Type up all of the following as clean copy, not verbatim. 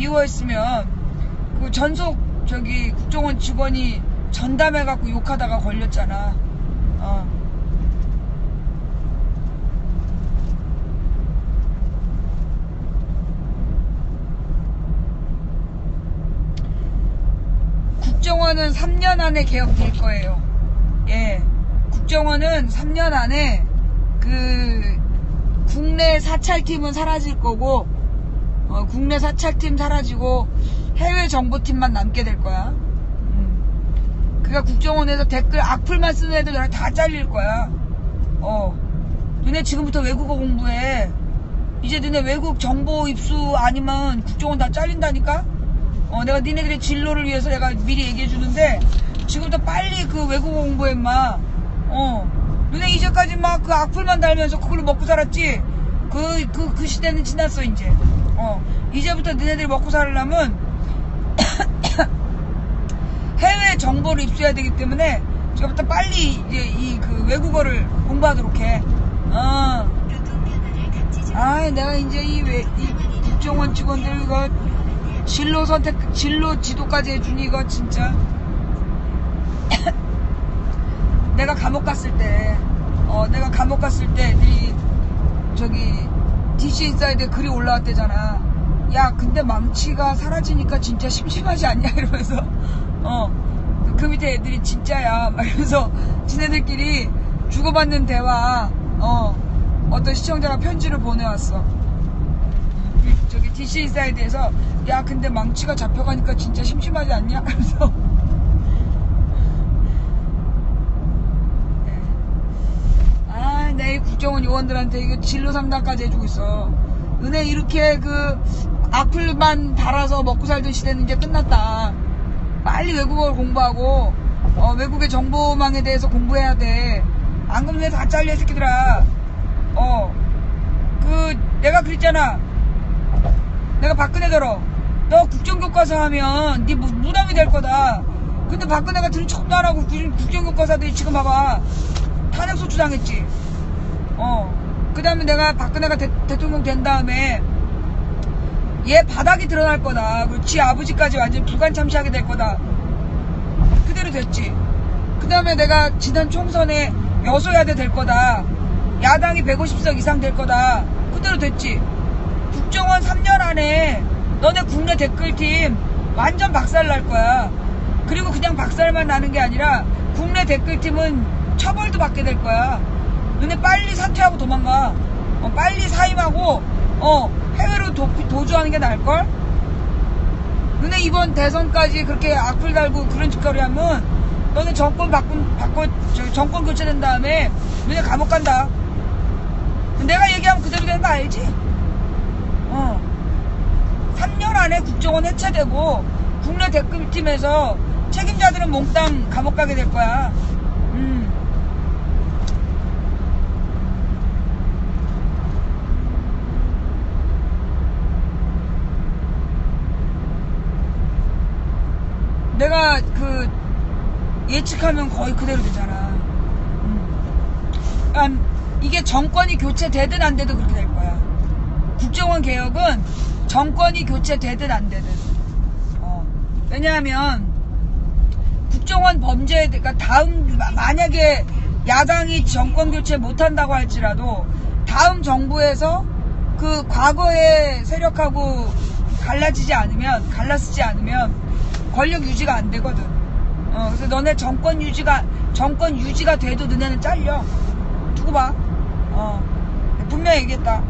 미워했으면 그 전속 저기 국정원 직원이 전담해갖고 욕하다가 걸렸잖아. 국정원은 3년 안에 개혁될 거예요. 예. 국정원은 3년 안에 그 국내 사찰팀은 사라질 거고, 국내 사찰팀 사라지고 해외 정보팀만 남게 될 거야. 그러니까 국정원에서 댓글 악플만 쓰는 애들 다 잘릴 거야. 너네 지금부터 외국어 공부해. 이제 너네 외국 정보 입수 아니면 국정원 다 잘린다니까? 내가 니네들의 진로를 위해서 내가 미리 얘기해 주는데 지금부터 빨리 그 외국어 공부해 인마. 너네 이제까지 막 그 악플만 달면서 그걸로 먹고 살았지. 그 시대는 지났어 이제. 이제부터 너네들이 먹고 살려면 해외 정보를 입수해야 되기 때문에 지금부터 빨리 이제 이 그 외국어를 공부하도록 해. 내가 이제 이 국정원 직원들 이거 진로 선택, 진로 지도까지 해주니 이거 진짜. 내가 감옥 갔을 때 애들이 저기 DC 인사이드에 글이 올라왔대잖아. 야, 근데 망치가 사라지니까 진짜 심심하지 않냐 이러면서 그 밑에 애들이 진짜야 막 이러면서 지네들끼리 주고받는 대화 어떤 시청자가 편지를 보내왔어. 저기 DC 인사이드에서 야, 근데 망치가 잡혀가니까 진짜 심심하지 않냐? 그래서 내 국정원 요원들한테 이거 진로 상담까지 해주고 있어. 너네 이렇게 그 악플만 달아서 먹고 살던 시대는 이제 끝났다. 빨리 외국어를 공부하고 외국의 정보망에 대해서 공부해야 돼. 안 그러면 다 잘려 이 새끼들아. 내가 그랬잖아. 내가 박근혜더러 너 국정교과서 하면 네 무덤이 될 거다. 근데 박근혜가 들은 척도 안 하고 국정교과서들이 지금 봐봐. 탄핵소추 당했지. 그 다음에 내가 박근혜가 대통령 된 다음에 얘 바닥이 드러날 거다. 그리고 지 아버지까지 완전 불관 참시하게 될 거다. 그대로 됐지. 그 다음에 내가 지난 총선에 여소야대 될 거다. 야당이 150석 이상 될 거다. 그대로 됐지. 국정원 3년 안에 너네 국내 댓글팀 완전 박살 날 거야. 그리고 그냥 박살만 나는 게 아니라 국내 댓글팀은 처벌도 받게 될 거야. 너네 빨리 사퇴하고 도망가. 빨리 사임하고 해외로 도주하는 게 나을걸? 너네 이번 대선까지 그렇게 악플 달고 그런 짓거리 하면 너네 정권 정권 교체된 다음에 너네 감옥 간다. 내가 얘기하면 그대로 되는 거 알지? 3년 안에 국정원 해체되고 국내 댓글팀에서 책임자들은 몽땅 감옥 가게 될 거야. 내가 예측하면 거의 그대로 되잖아. 그러니까 이게 정권이 교체되든 안 되든 그렇게 될 거야. 국정원 개혁은 정권이 교체되든 안 되든. 왜냐하면 국정원 범죄에 그러니까 만약에 야당이 정권 교체 못한다고 할지라도 다음 정부에서 그 과거의 세력하고 갈라쓰지 않으면 권력 유지가 안 되거든. 그래서 너네 정권 유지가 돼도 너네는 잘려. 두고 봐. 분명히 얘기했다.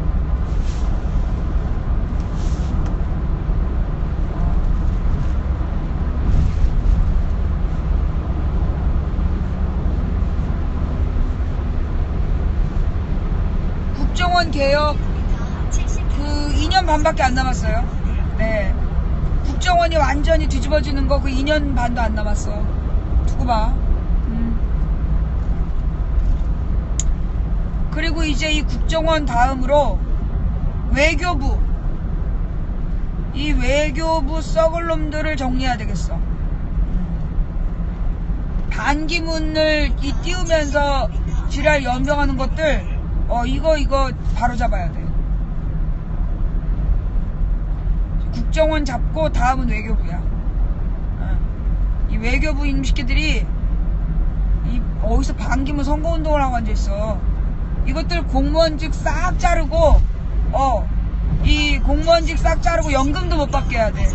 국정원 개혁 2년 반밖에 안 남았어요. 네. 국정원이 완전히 뒤집어지는 거 2년 반도 안 남았어. 두고 봐. 그리고 이제 이 국정원 다음으로 외교부. 이 외교부 썩을 놈들을 정리해야 되겠어. 반기문을 띄우면서 지랄 연병하는 것들 이거 바로 잡아야 돼. 국정원 잡고 다음은 외교부야. 이 외교부 임시끼들이 어디서 반기문 선거운동을 하고 앉아있어. 이것들 공무원직 싹 자르고 이 공무원직 싹 자르고 연금도 못 받게 해야 돼.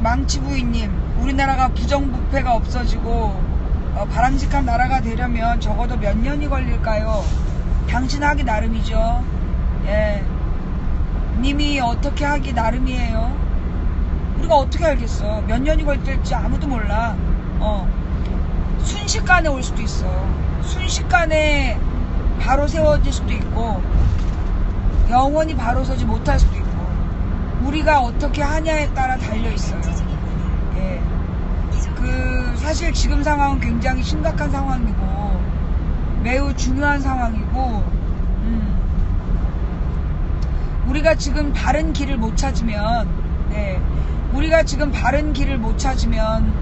망치부인님, 우리나라가 부정부패가 없어지고 바람직한 나라가 되려면 적어도 몇 년이 걸릴까요? 당신 하기 나름이죠. 예, 님이 어떻게 하기 나름이에요. 우리가 어떻게 알겠어. 몇 년이 걸릴지 아무도 몰라. 순식간에 올 수도 있어. 순식간에 바로 세워질 수도 있고 영원히 바로 서지 못할 수도 있고 우리가 어떻게 하냐에 따라 달려있어요. 예. 사실 지금 상황은 굉장히 심각한 상황이고 매우 중요한 상황이고 우리가 지금 바른 길을 못 찾으면 우리가 지금 바른 길을 못 찾으면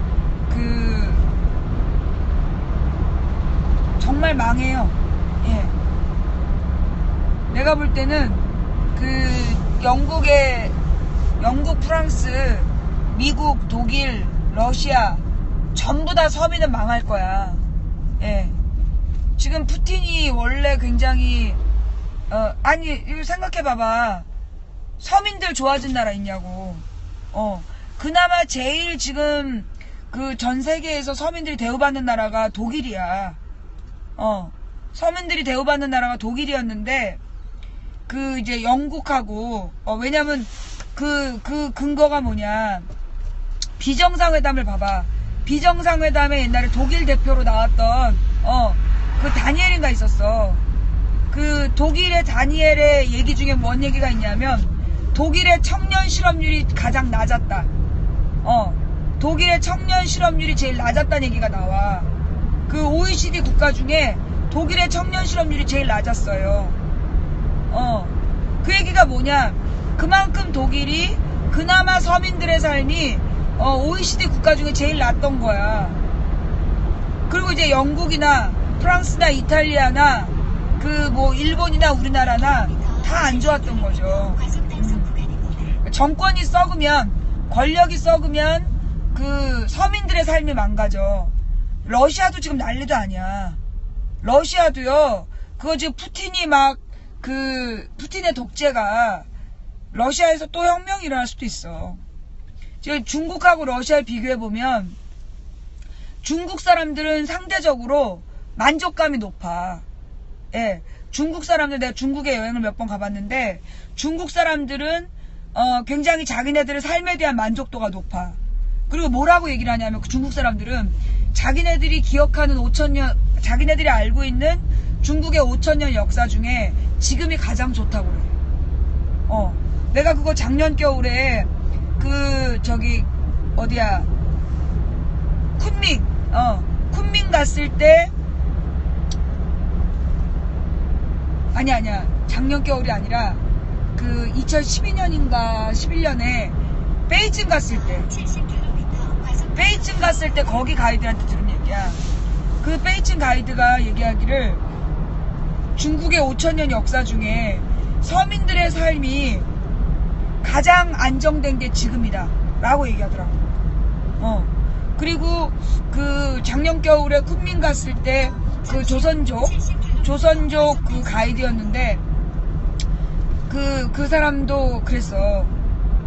정말 망해요. 예. 내가 볼 때는 영국, 프랑스, 미국, 독일, 러시아 전부 다 서민은 망할 거야. 예. 지금 푸틴이 원래 굉장히 아니 이거 생각해봐봐. 서민들 좋아진 나라 있냐고. 그나마 제일 지금 전 세계에서 서민들이 대우받는 나라가 독일이야. 서민들이 대우받는 나라가 독일이었는데 이제 영국하고 왜냐면 근거가 뭐냐. 비정상회담을 봐봐. 비정상회담에 옛날에 독일 대표로 나왔던 다니엘인가 있었어. 독일의 다니엘의 얘기 중에 뭔 얘기가 있냐면 독일의 청년 실업률이 가장 낮았다. 독일의 청년 실업률이 제일 낮았다는 얘기가 나와. OECD 국가 중에 독일의 청년 실업률이 제일 낮았어요. 그 얘기가 뭐냐. 그만큼 독일이 그나마 서민들의 삶이 OECD 국가 중에 제일 낮던 거야. 그리고 이제 영국이나 프랑스나 이탈리아나 일본이나 우리나라나 다 안 좋았던 거죠. 정권이 썩으면 권력이 썩으면 서민들의 삶이 망가져. 러시아도 지금 난리도 아니야. 러시아도요. 그거 지금 푸틴이 푸틴의 독재가 러시아에서 또 혁명이 일어날 수도 있어. 지금 중국하고 러시아를 비교해보면 중국 사람들은 상대적으로 만족감이 높아. 예. 중국 사람들, 내가 중국에 여행을 몇 번 가봤는데 중국 사람들은 굉장히 자기네들의 삶에 대한 만족도가 높아. 그리고 뭐라고 얘기를 하냐면 중국 사람들은 자기네들이 기억하는 5,000년, 자기네들이 알고 있는 중국의 5,000년 역사 중에 지금이 가장 좋다고 그래. 내가 그거 작년 겨울에 어디야 쿤밍 갔을 때 아니야 작년 겨울이 아니라 2012년인가 11년에 베이징 갔을 때 거기 가이드한테 들은 얘기야. 베이징 가이드가 얘기하기를 중국의 5,000년 역사 중에 서민들의 삶이 가장 안정된 게 지금이다 라고 얘기하더라고. 그리고 작년 겨울에 쿤밍 갔을 때 조선족 가이드였는데 그 사람도 그랬어.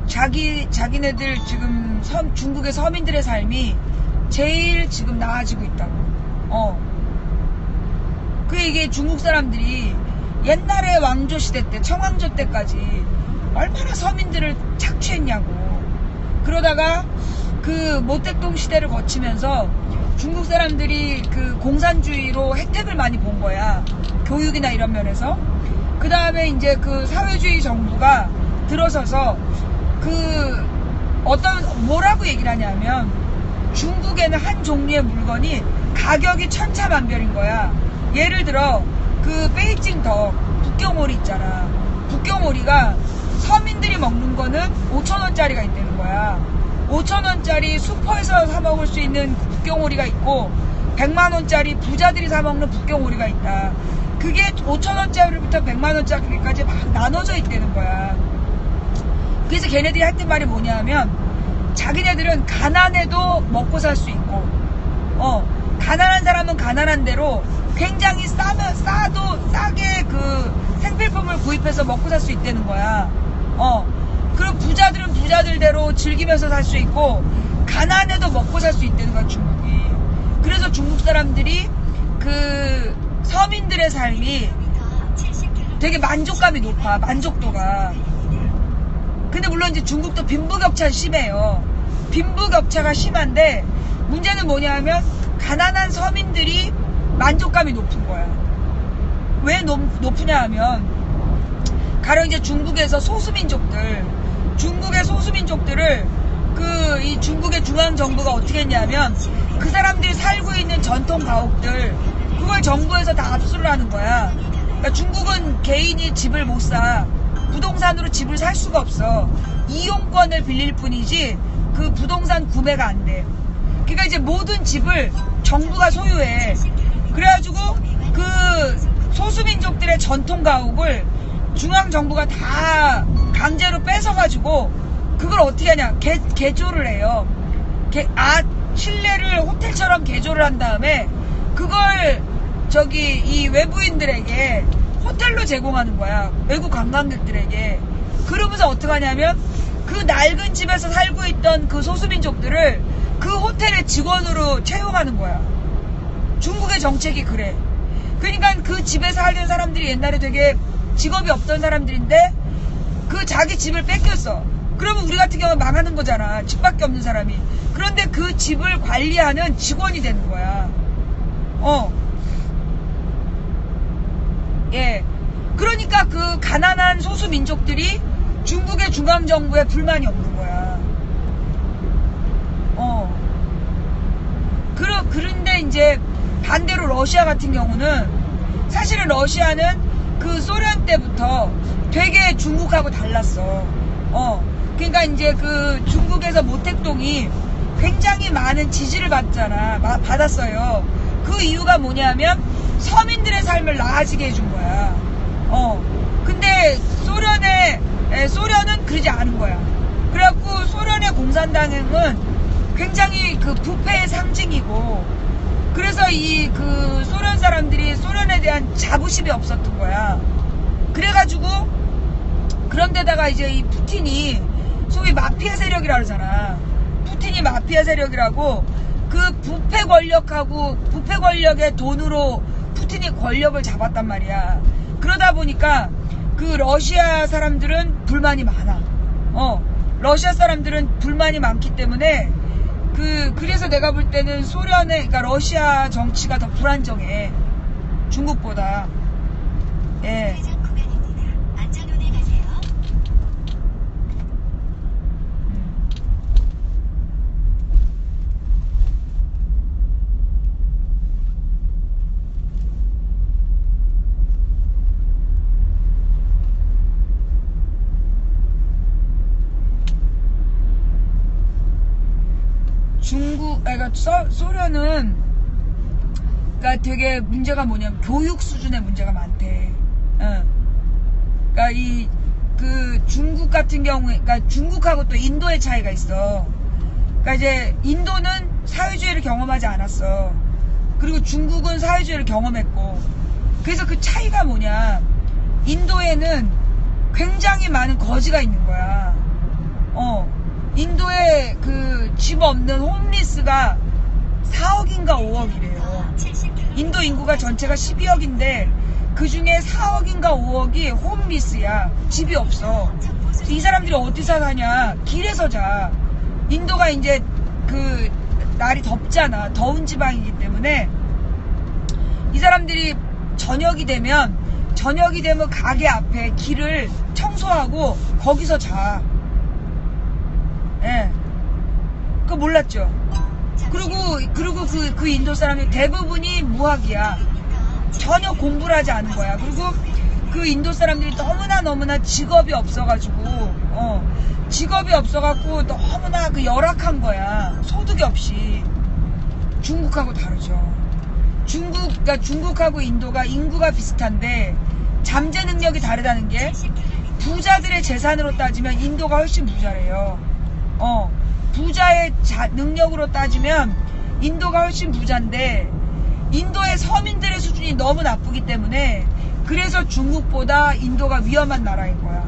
자기네들 지금 중국의 서민들의 삶이 제일 지금 나아지고 있다고. 이게 중국 사람들이 옛날에 왕조 시대 때, 청왕조 때까지 얼마나 서민들을 착취했냐고. 그러다가 모택동 시대를 거치면서 중국 사람들이 공산주의로 혜택을 많이 본 거야. 교육이나 이런 면에서. 그 다음에 이제 사회주의 정부가 들어서서 뭐라고 얘기를 하냐면, 중국에는 한 종류의 물건이 가격이 천차만별인 거야. 예를 들어 그 베이징 덕 북경오리 있잖아. 북경오리가 서민들이 먹는 거는 5,000원짜리가 있다는 거야. 5,000원짜리 슈퍼에서 사 먹을 수 있는 북경오리가 있고 100만원짜리 부자들이 사 먹는 북경오리가 있다. 그게 5,000원짜리부터 100만원짜리까지 막 나눠져 있다는 거야. 그래서 걔네들이 했던 말이 뭐냐면, 자기네들은 가난해도 먹고 살 수 있고, 가난한 사람은 가난한 대로 굉장히 싸게 그 생필품을 구입해서 먹고 살 수 있다는 거야. 그리고 부자들은 부자들대로 즐기면서 살 수 있고, 가난해도 먹고 살 수 있다는 거야, 중국이. 그래서 중국 사람들이 그 서민들의 삶이 되게 만족감이 높아, 만족도가. 근데 물론 이제 중국도 빈부격차가 심해요. 빈부격차가 심한데, 문제는 뭐냐면 가난한 서민들이 만족감이 높은 거야. 왜 높으냐 하면, 가령 이제 중국의 소수민족들을 이 중국의 중앙정부가 어떻게 했냐면, 그 사람들이 살고 있는 전통 가옥들, 그걸 정부에서 다 압수를 하는 거야. 그러니까 중국은 개인이 집을 못 사. 부동산으로 집을 살 수가 없어. 이용권을 빌릴 뿐이지 그 부동산 구매가 안 돼. 그러니까 이제 모든 집을 정부가 소유해. 그래가지고 그 소수민족들의 전통 가옥을 중앙정부가 다 강제로 뺏어가지고 그걸 어떻게 하냐, 개조를 해요. 실내를 호텔처럼 개조를 한 다음에 그걸 이 외부인들에게 호텔로 제공하는 거야. 외국 관광객들에게. 그러면서 어떻게 하냐면, 그 낡은 집에서 살고 있던 그 소수민족들을 그 호텔의 직원으로 채용하는 거야. 중국의 정책이 그래. 그러니까 그 집에 살던 사람들이 옛날에 되게 직업이 없던 사람들인데, 그 자기 집을 뺏겼어. 그러면 우리 같은 경우는 망하는 거잖아. 집밖에 없는 사람이. 그런데 그 집을 관리하는 직원이 되는 거야. 예. 그러니까 그 가난한 소수 민족들이 중국의 중앙정부에 불만이 없는 거야. 그런데 이제 반대로 러시아 같은 경우는, 사실은 러시아는 그 소련 때부터 되게 중국하고 달랐어. 그러니까 이제 그 중국에서 모택동이 굉장히 많은 지지를 받았어요. 그 이유가 뭐냐면 서민들의 삶을 나아지게 해준 거야. 근데 소련은 그러지 않은 거야. 그래갖고 소련의 공산당은 굉장히 그 부패의 상징이고, 그래서 그 소련 사람들이 소련에 대한 자부심이 없었던 거야. 그래가지고, 그런데다가 이제 이 푸틴이 소위 마피아 세력이라 그러잖아. 푸틴이 마피아 세력이라고, 그 부패 권력의 돈으로 푸틴이 권력을 잡았단 말이야. 그러다 보니까 그 러시아 사람들은 불만이 많아. 러시아 사람들은 불만이 많기 때문에 그래서 내가 볼 때는 그러니까 러시아 정치가 더 불안정해. 중국보다. 예. 소련은, 그러니까 되게 문제가 뭐냐면 교육 수준의 문제가 많대. 그러니까 중국 같은 경우에, 그러니까 중국하고 또 인도의 차이가 있어. 그러니까 이제 인도는 사회주의를 경험하지 않았어. 그리고 중국은 사회주의를 경험했고. 그래서 그 차이가 뭐냐, 인도에는 굉장히 많은 거지가 있는 거야. 인도에 그 집 없는 홈리스가 4억인가 5억이래요. 인도 인구가 전체가 12억인데 그 중에 4억인가 5억이 홈리스야. 집이 없어. 이 사람들이 어디서 사냐? 길에서 자. 인도가 이제 그 날이 덥잖아. 더운 지방이기 때문에 이 사람들이 저녁이 되면 가게 앞에 길을 청소하고 거기서 자. 예. 그거 몰랐죠. 그리고 그 인도 사람이 대부분이 무학이야. 전혀 공부를 하지 않은 거야. 그리고 그 인도 사람들이 너무나 직업이 없어가지고, 직업이 없어갖고 너무나 그 열악한 거야. 소득이 없이. 중국하고 다르죠. 그러니까 중국하고 인도가 인구가 비슷한데 잠재 능력이 다르다는 게, 부자들의 재산으로 따지면 인도가 훨씬 부자래요. 부자의 능력으로 따지면 인도가 훨씬 부자인데, 인도의 서민들의 수준이 너무 나쁘기 때문에 그래서 중국보다 인도가 위험한 나라인 거야.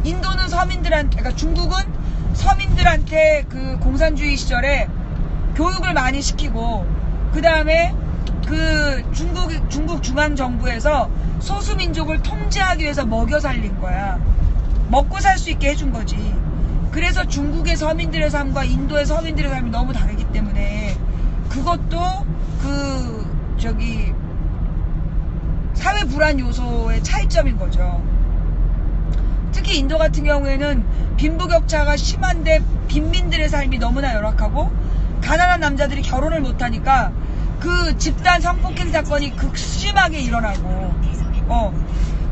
인도는 그러니까 중국은 서민들한테 그 공산주의 시절에 교육을 많이 시키고, 그 다음에 그 중국 중앙정부에서 소수민족을 통제하기 위해서 먹여 살린 거야. 먹고 살 수 있게 해준 거지. 그래서 중국의 서민들의 삶과 인도의 서민들의 삶이 너무 다르기 때문에 그것도 사회 불안 요소의 차이점인 거죠. 특히 인도 같은 경우에는 빈부격차가 심한데 빈민들의 삶이 너무나 열악하고, 가난한 남자들이 결혼을 못하니까 그 집단 성폭행 사건이 극심하게 일어나고,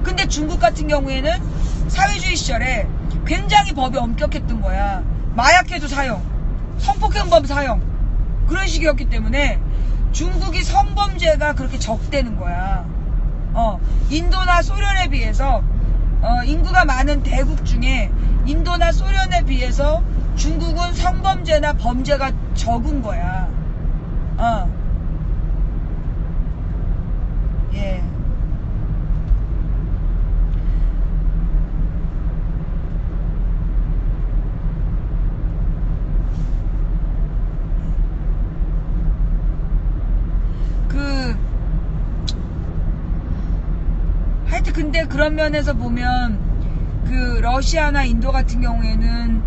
근데 중국 같은 경우에는 사회주의 시절에 굉장히 법이 엄격했던 거야. 마약해도 사형, 성폭행범 사형, 그런 식이었기 때문에 중국이 성범죄가 그렇게 적대는 거야. 인도나 소련에 비해서, 인구가 많은 대국 중에 인도나 소련에 비해서 중국은 성범죄나 범죄가 적은 거야. 예. 하여튼 근데 그런 면에서 보면 그 러시아나 인도 같은 경우에는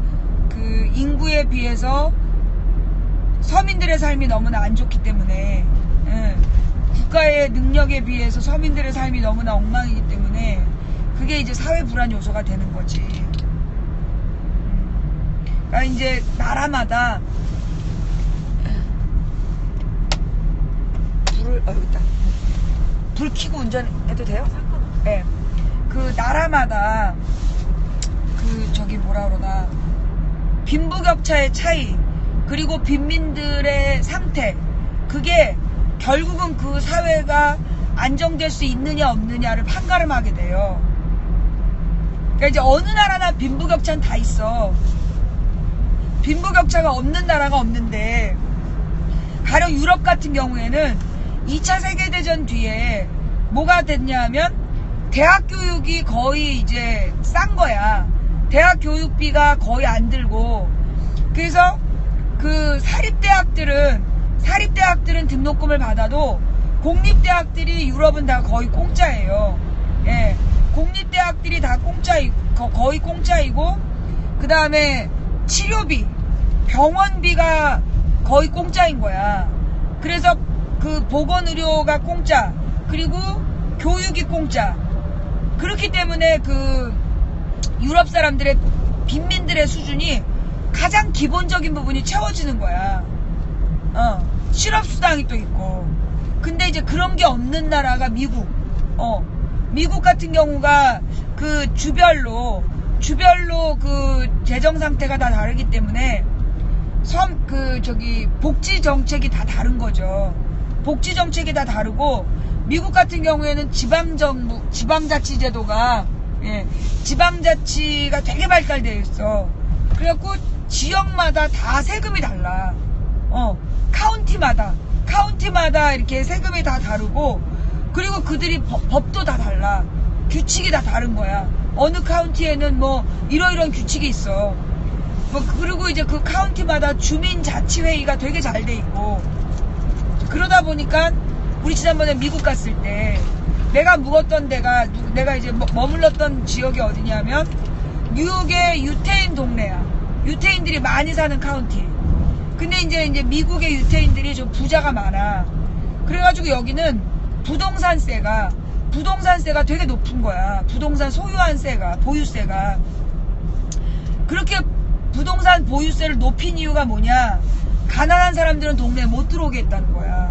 그 인구에 비해서 서민들의 삶이 너무나 안 좋기 때문에, 국가의 능력에 비해서 서민들의 삶이 너무나 엉망이기 때문에 그게 이제 사회 불안 요소가 되는 거지. 그러니까 이제 나라마다 여기 있다. 불 켜고 운전해도 돼요? 네. 그 나라마다 빈부격차의 차이, 그리고 빈민들의 상태, 그게 결국은 그 사회가 안정될 수 있느냐 없느냐를 판가름하게 돼요. 그러니까 이제 어느 나라나 빈부격차는 다 있어. 빈부격차가 없는 나라가 없는데, 가령 유럽 같은 경우에는 2차 세계대전 뒤에 뭐가 됐냐 하면 대학 교육이 거의 이제 싼 거야. 대학 교육비가 거의 안 들고, 그래서 그 사립대학들은 등록금을 받아도 공립대학들이 유럽은 다 거의 공짜예요. 예, 공립대학들이 다 거의 공짜이고, 그 다음에 치료비, 병원비가 거의 공짜인 거야. 그래서 그 보건의료가 공짜, 그리고 교육이 공짜. 그렇기 때문에 그 유럽 사람들의 빈민들의 수준이 가장 기본적인 부분이 채워지는 거야. 실업수당이 또 있고. 근데 이제 그런 게 없는 나라가 미국. 미국 같은 경우가 그 주별로 그 재정 상태가 다 다르기 때문에 복지 정책이 다 다른 거죠. 복지 정책이 다 다르고, 미국 같은 경우에는 지방자치제도가, 지방자치가 되게 발달되어 있어. 그래갖고 지역마다 다 세금이 달라. 카운티마다 이렇게 세금이 다 다르고, 그리고 그들이 법도 다 달라. 규칙이 다 다른 거야. 어느 카운티에는 뭐 이러이러한 규칙이 있어. 그리고 이제 그 카운티마다 주민자치회의가 되게 잘 돼 있고. 그러다 보니까 우리 지난번에 미국 갔을 때 내가 묵었던 내가 이제 머물렀던 지역이 어디냐면 뉴욕의 유태인 동네야. 유태인들이 많이 사는 카운티. 근데 이제 미국의 유태인들이 좀 부자가 많아. 그래가지고 여기는 부동산세가 되게 높은 거야. 부동산 소유한 세가, 보유세가. 그렇게 부동산 보유세를 높인 이유가 뭐냐? 가난한 사람들은 동네에 못 들어오게 했다는 거야.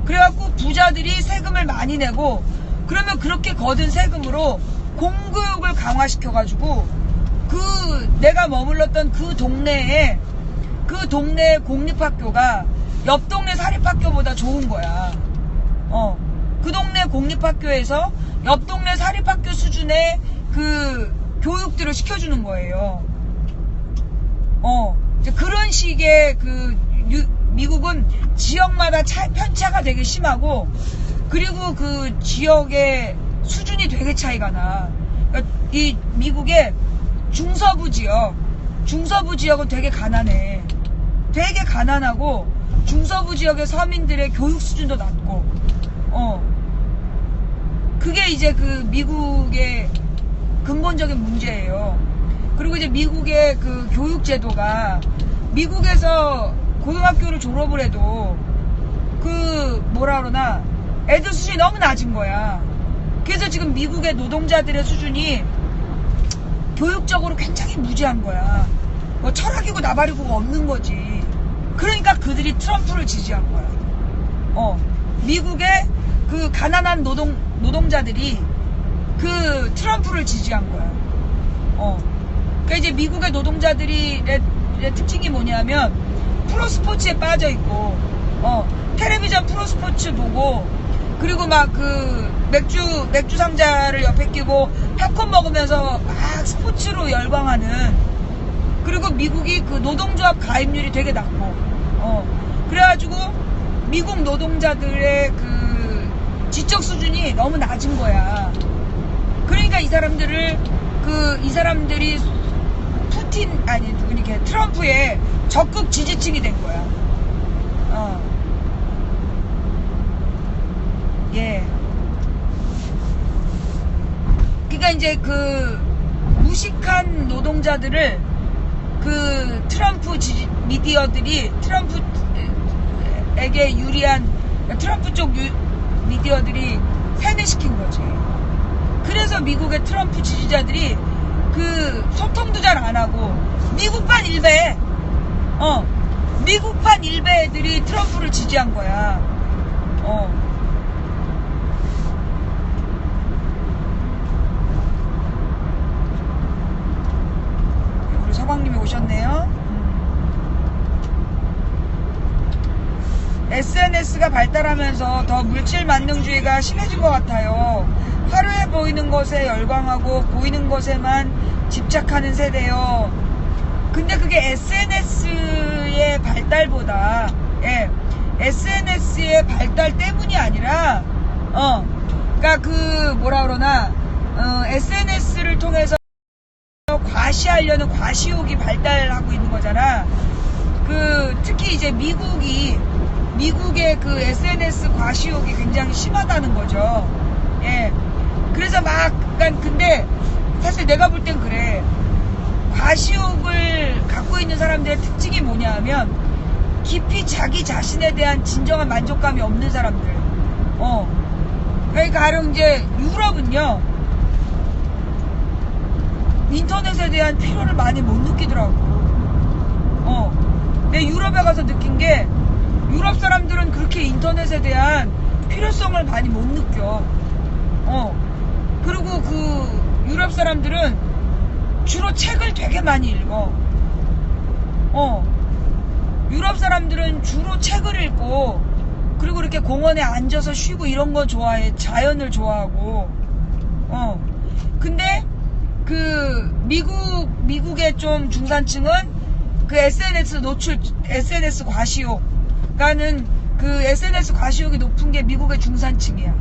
그래갖고 부자들이 세금을 많이 내고, 그러면 그렇게 거둔 세금으로 공교육을 강화시켜가지고 내가 머물렀던 그 동네에 공립학교가 옆 동네 사립학교보다 좋은 거야. 그 동네 공립학교에서 옆 동네 사립학교 수준의 그 교육들을 시켜주는 거예요. 그런 식의 미국은 지역마다 편차가 되게 심하고, 그리고 그 지역의 수준이 되게 차이가 나. 그러니까 이 미국의 중서부 지역은 되게 가난해. 되게 가난하고, 중서부 지역의 서민들의 교육 수준도 낮고, 그게 이제 그 미국의 근본적인 문제예요. 그리고 이제 미국의 그 교육 제도가, 미국에서 고등학교를 졸업을 해도 애들 수준이 너무 낮은 거야. 그래서 지금 미국의 노동자들의 수준이 교육적으로 굉장히 무지한 거야. 뭐 철학이고 나발이고가 없는 거지. 그러니까 그들이 트럼프를 지지한 거야. 미국의 그 가난한 노동자들이 그 트럼프를 지지한 거야. 그러니까 이제 미국의 노동자들의 특징이 뭐냐면, 프로스포츠에 빠져 있고, 텔레비전 프로스포츠 보고, 그리고 막 맥주 상자를 옆에 끼고 팝콘 먹으면서 막 스포츠로 열광하는, 그리고 미국이 그 노동조합 가입률이 되게 낮고, 그래가지고 미국 노동자들의 그 지적 수준이 너무 낮은 거야. 그러니까 이 사람들이 트럼프의 적극 지지층이 된 거야. 예. 그러니까 이제 그 무식한 노동자들을 그 트럼프 미디어들이 트럼프에게 유리한, 트럼프 쪽 미디어들이 세뇌시킨 거지. 그래서 미국의 트럼프 지지자들이 그 소통도 잘 안 하고, 미국판 일베 애들이 트럼프를 지지한 거야. 우리 서방님이 오셨네요. SNS가 발달하면서 더 물질 만능주의가 심해진 것 같아요. 화려해 보이는 것에 열광하고 보이는 것에만 집착하는 세대요. 근데 그게 SNS의 발달보다, SNS의 발달 때문이 아니라, 그러니까 SNS를 통해서 과시하려는 과시욕이 발달하고 있는 거잖아. 특히 이제 미국의 그 SNS 과시욕이 굉장히 심하다는 거죠. 그래서 근데 사실 내가 볼 땐 그래. 과시욕을 갖고 있는 사람들의 특징이 뭐냐 하면, 깊이 자기 자신에 대한 진정한 만족감이 없는 사람들. 그러니까 가령 이제 유럽은요, 인터넷에 대한 필요를 많이 못 느끼더라고. 내 유럽에 가서 느낀 게, 유럽 사람들은 그렇게 인터넷에 대한 필요성을 많이 못 느껴. 그리고 그 유럽 사람들은 주로 책을 되게 많이 읽어. 유럽 사람들은 주로 책을 읽고, 그리고 이렇게 공원에 앉아서 쉬고 이런 거 좋아해. 자연을 좋아하고. 근데 미국의 좀 중산층은 그 SNS 과시욕. 그러니까는 그 SNS 과시욕이 높은 게 미국의 중산층이야.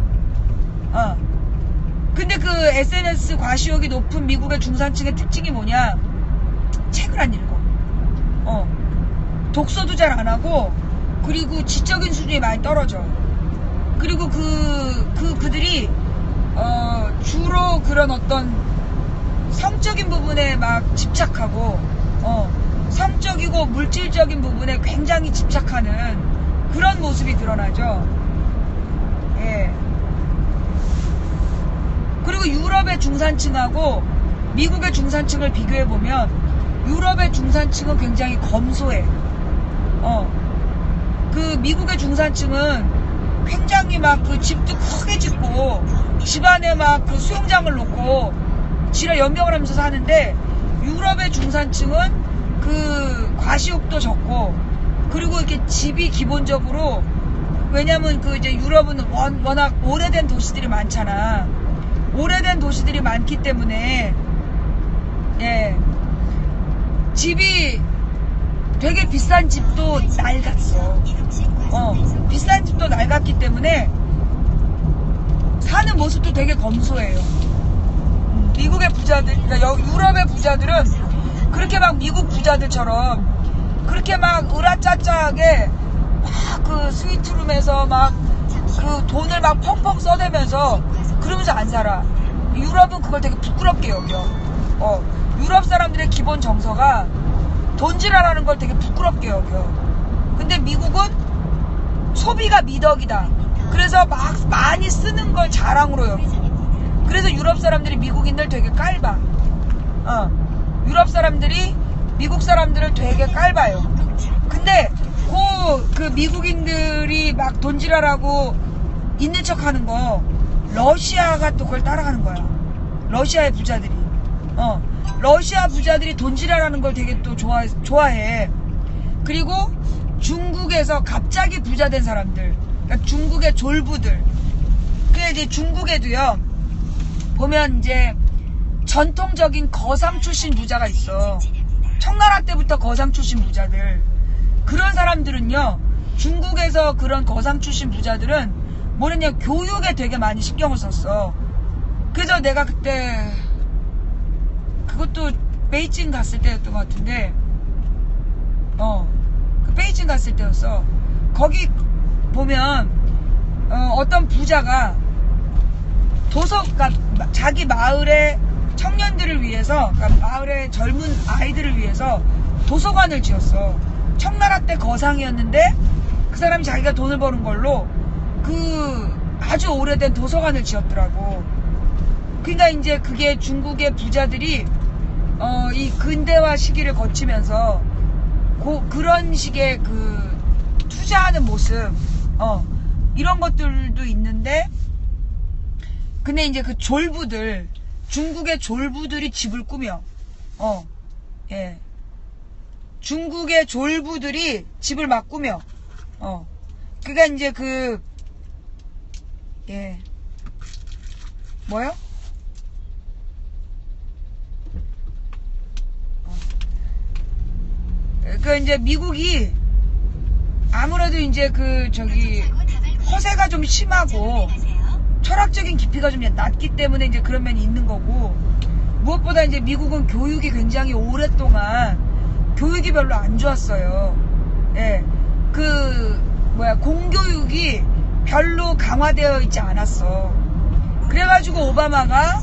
근데 그 SNS 과시욕이 높은 미국의 중산층의 특징이 뭐냐? 책을 안 읽어. 독서도 잘 안 하고, 그리고 지적인 수준이 많이 떨어져. 그리고 그들이 주로 그런 어떤 성적인 부분에 막 집착하고, 성적이고 물질적인 부분에 굉장히 집착하는 그런 모습이 드러나죠. 그리고 유럽의 중산층하고 미국의 중산층을 비교해보면, 유럽의 중산층은 굉장히 검소해. 그 미국의 중산층은 굉장히 막 그 집도 크게 짓고 집안에 막 그 수영장을 놓고 지라 연명을 하면서 사는데, 유럽의 중산층은 그 과시욕도 적고, 그리고 이렇게 집이 기본적으로, 왜냐면 그 이제 유럽은 워낙 오래된 도시들이 많잖아. 오래된 도시들이 많기 때문에, 예, 집이 되게 비싼 집도 낡았어. 비싼 집도 낡았기 때문에 사는 모습도 되게 검소해요. 미국의 부자들, 그러니까 유럽의 부자들은 그렇게 막 미국 부자들처럼 그렇게 막 으라짜짜하게 막 그 스위트룸에서 막 그 돈을 막 펑펑 써대면서 그러면서 안 살아. 유럽은 그걸 되게 부끄럽게 여겨. 유럽 사람들의 기본 정서가 돈질하라는 걸 되게 부끄럽게 여겨. 근데 미국은 소비가 미덕이다. 그래서 막 많이 쓰는 걸 자랑으로 여기고. 그래서 유럽 사람들이 미국인들 되게 깔봐. 유럽 사람들이 미국 사람들을 되게 깔봐요. 근데 그 미국인들이 막 돈질하라고 있는 척 하는 거, 러시아가 또 그걸 따라가는 거야. 러시아의 부자들이. 러시아 부자들이 돈질하라는 걸 되게 또 좋아해. 그리고 중국에서 갑자기 부자 된 사람들, 그러니까 중국의 졸부들. 그게 이제 중국에도요, 보면 이제 전통적인 거상 출신 부자가 있어. 청나라 때부터 거상 출신 부자들. 그런 사람들은요, 중국에서 그런 거상 출신 부자들은 뭐랬냐, 교육에 되게 많이 신경을 썼어. 그래서 내가 그때, 그것도 베이징 갔을 때였던 것 같은데, 그 베이징 갔을 때였어. 거기 보면, 어떤 부자가 그러니까 자기 마을의 청년들을 위해서, 그러니까 마을의 젊은 아이들을 위해서 도서관을 지었어. 청나라 때 거상이었는데 그 사람이 자기가 돈을 버는 걸로 그 아주 오래된 도서관을 지었더라고. 그러니까 이제 그게 중국의 부자들이 이 근대화 시기를 거치면서 그런 식의 그 투자하는 모습, 이런 것들도 있는데, 근데 이제 그 졸부들, 중국의 졸부들이 집을 꾸며, 예. 중국의 졸부들이 집을 막 꾸며, 그니까 이제 예. 뭐요? 그 이제 미국이 아무래도 이제 허세가 좀 심하고 철학적인 깊이가 좀 낮기 때문에 이제 그런 면이 있는 거고, 무엇보다 이제 미국은 교육이 굉장히 오랫동안 교육이 별로 안 좋았어요. 예. 공교육이 별로 강화되어 있지 않았어. 그래가지고 오바마가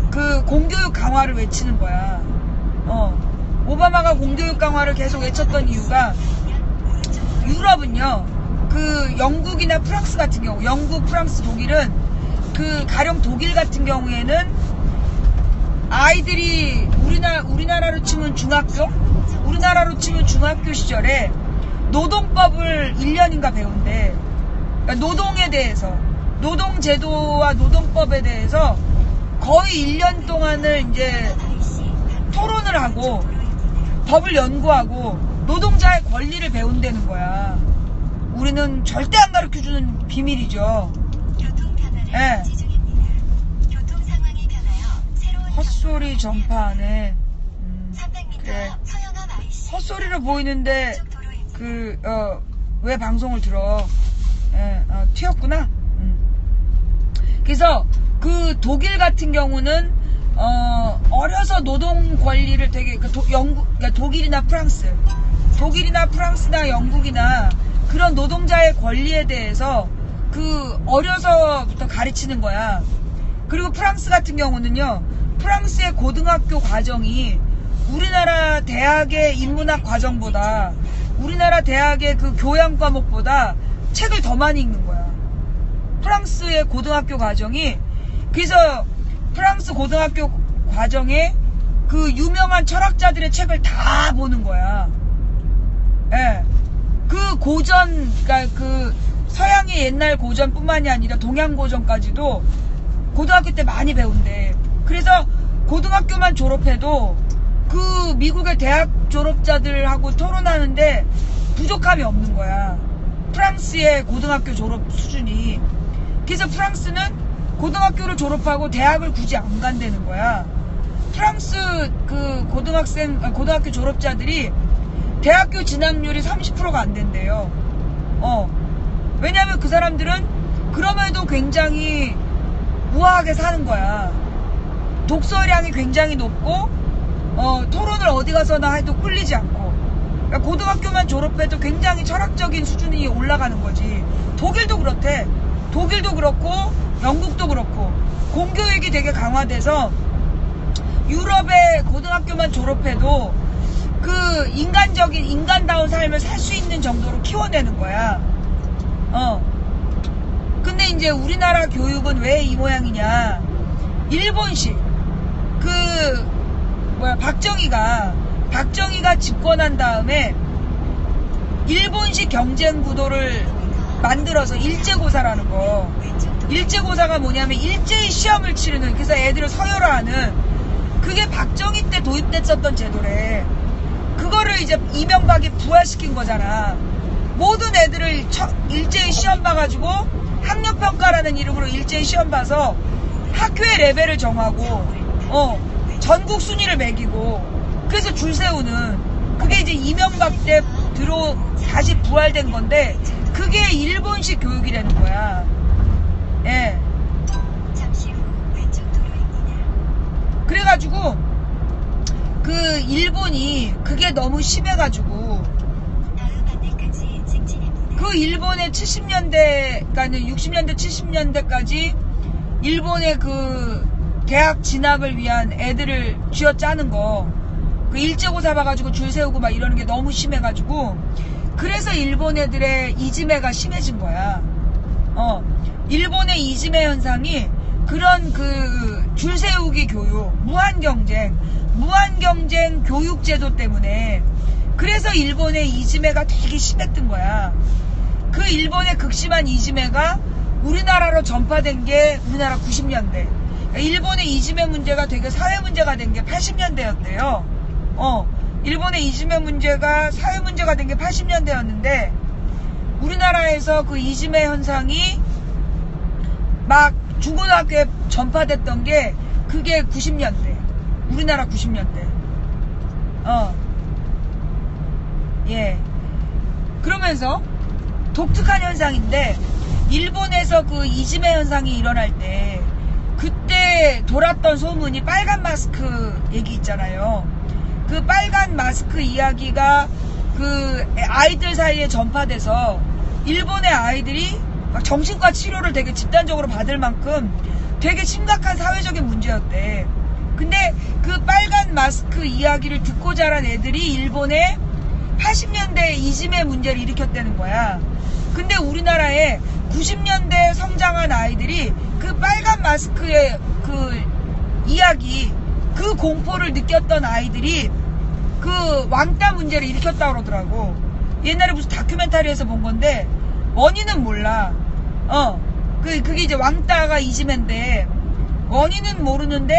그 공교육 강화를 외치는 거야. 오바마가 공교육 강화를 계속 외쳤던 이유가, 유럽은요, 그 영국이나 프랑스 같은 경우, 영국, 프랑스, 독일은 가령 독일 같은 경우에는 아이들이 우리나라로 치면 중학교 시절에 노동법을 1년인가 배운대. 그러니까 노동에 대해서, 노동제도와 노동법에 대해서 거의 1년 동안을 이제 토론을 하고 법을 연구하고 노동자의 권리를 배운다는 거야. 우리는 절대 안 가르쳐주는 비밀이죠. 예. 헛소리 전파하네. 그래. 헛소리로 보이는데 왜 방송을 들어? 예, 튀었구나. 그래서 그 독일 같은 경우는 어려서 노동 권리를 되게 그러니까 독일이나 프랑스나 영국이나 그런 노동자의 권리에 대해서 어려서부터 가르치는 거야. 그리고 프랑스 같은 경우는요, 프랑스의 고등학교 과정이 우리나라 대학의 인문학 과정보다, 우리나라 대학의 그 교양 과목보다 책을 더 많이 읽는 거야. 프랑스의 고등학교 과정이. 그래서 프랑스 고등학교 과정에 그 유명한 철학자들의 책을 다 보는 거야. 예. 그 고전, 그러니까 그 서양의 옛날 고전뿐만이 아니라 동양 고전까지도 고등학교 때 많이 배운대. 그래서 고등학교만 졸업해도 그 미국의 대학 졸업자들하고 토론하는데 부족함이 없는 거야. 프랑스의 고등학교 졸업 수준이. 그래서 프랑스는 고등학교를 졸업하고 대학을 굳이 안 간다는 거야. 프랑스 그 고등학교 졸업자들이 대학교 진학률이 30%가 안 된대요. 왜냐면 그 사람들은 그럼에도 굉장히 우아하게 사는 거야. 독서량이 굉장히 높고, 토론을 어디 가서나 해도 꿀리지 않고. 그러니까 고등학교만 졸업해도 굉장히 철학적인 수준이 올라가는 거지. 독일도 그렇대. 독일도 그렇고, 영국도 그렇고, 공교육이 되게 강화돼서 유럽의 고등학교만 졸업해도 그 인간다운 삶을 살 수 있는 정도로 키워내는 거야. 근데 이제 우리나라 교육은 왜 이 모양이냐. 일본식. 박정희가 집권한 다음에 일본식 경쟁 구도를 만들어서 일제고사라는 거. 일제고사가 뭐냐면 일제히 시험을 치르는, 그래서 애들을 서열화하는, 그게 박정희 때 도입됐었던 제도래. 그거를 이제 이명박이 부활시킨 거잖아. 모든 애들을 일제히 시험 봐가지고 학력평가라는 이름으로 일제히 시험 봐서 학교의 레벨을 정하고 전국 순위를 매기고, 그래서 줄 세우는, 그게 이제 이명박 때 다시 부활된 건데, 그게 일본식 교육이 되는 거야. 예. 그래가지고 그 일본이 그게 너무 심해가지고 그 일본의 70년대, 그러니까 60년대 70년대까지 일본의 그 대학 진학을 위한 애들을 쥐어짜는 거, 그 일제고사 봐가지고 줄 세우고 막 이러는 게 너무 심해가지고, 그래서 일본 애들의 이지메가 심해진 거야. 일본의 이지메 현상이 그런 그 줄 세우기 교육, 무한경쟁 교육제도 때문에, 그래서 일본의 이지메가 되게 심했던 거야. 그 일본의 극심한 이지메가 우리나라로 전파된 게 우리나라 90년대. 그러니까 일본의 이지메 문제가 되게 사회 문제가 된 게 80년대였대요. 일본의 이지메 문제가 사회 문제가 된 게 80년대였는데, 우리나라에서 그 이지메 현상이 막 중고등학교에 전파됐던 게 그게 90년대. 우리나라 90년대. 예. 그러면서 독특한 현상인데, 일본에서 그 이지메 현상이 일어날 때 그때 돌았던 소문이 빨간 마스크 얘기 있잖아요. 그 빨간 마스크 이야기가 그 아이들 사이에 전파돼서 일본의 아이들이 막 정신과 치료를 되게 집단적으로 받을 만큼 되게 심각한 사회적인 문제였대. 근데 그 빨간 마스크 이야기를 듣고 자란 애들이 일본의 80년대 이지메 문제를 일으켰다는 거야. 근데 우리나라에 90년대 성장한 아이들이 그 빨간 마스크의 그 이야기, 그 공포를 느꼈던 아이들이 그 왕따 문제를 일으켰다고 그러더라고. 옛날에 무슨 다큐멘터리에서 본 건데, 원인은 몰라. 그게 이제 왕따가 이지메인데, 원인은 모르는데,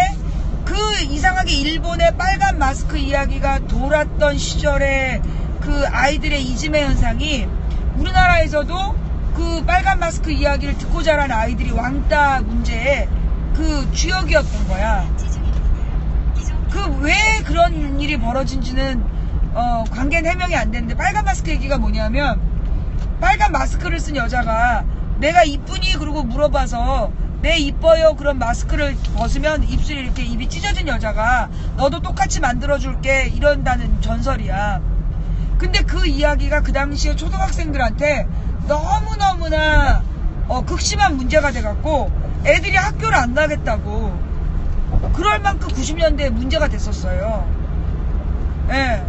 그 이상하게 일본의 빨간 마스크 이야기가 돌았던 시절에 그 아이들의 이지메 현상이 우리나라에서도 그 빨간 마스크 이야기를 듣고 자란 아이들이 왕따 문제의 그 주역이었던 거야. 그 왜 그런 일이 벌어진지는 관계는 해명이 안 되는데, 빨간 마스크 얘기가 뭐냐면, 빨간 마스크를 쓴 여자가 내가 이쁘니? 그러고 물어봐서 네 이뻐요. 그런 마스크를 벗으면 입술이 이렇게 입이 찢어진 여자가 너도 똑같이 만들어줄게 이런다는 전설이야. 근데 그 이야기가 그 당시에 초등학생들한테 너무너무나 극심한 문제가 돼갖고 애들이 학교를 안 가겠다고, 그럴 만큼 90년대에 문제가 됐었어요. 예.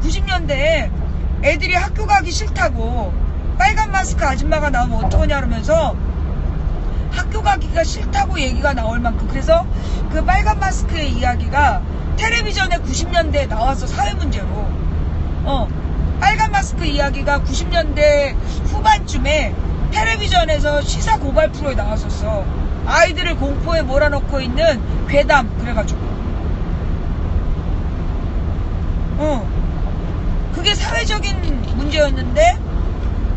90년대에 애들이 학교 가기 싫다고, 빨간 마스크 아줌마가 나오면 어떡하냐 그러면서 학교 가기가 싫다고 얘기가 나올 만큼, 그래서 그 빨간 마스크의 이야기가 텔레비전에 90년대에 나왔어. 사회문제로. 빨간 마스크 이야기가 90년대 후반쯤에 텔레비전에서 시사 고발 프로에 나왔었어. 아이들을 공포에 몰아넣고 있는 괴담 그래가지고. 그게 사회적인 문제였는데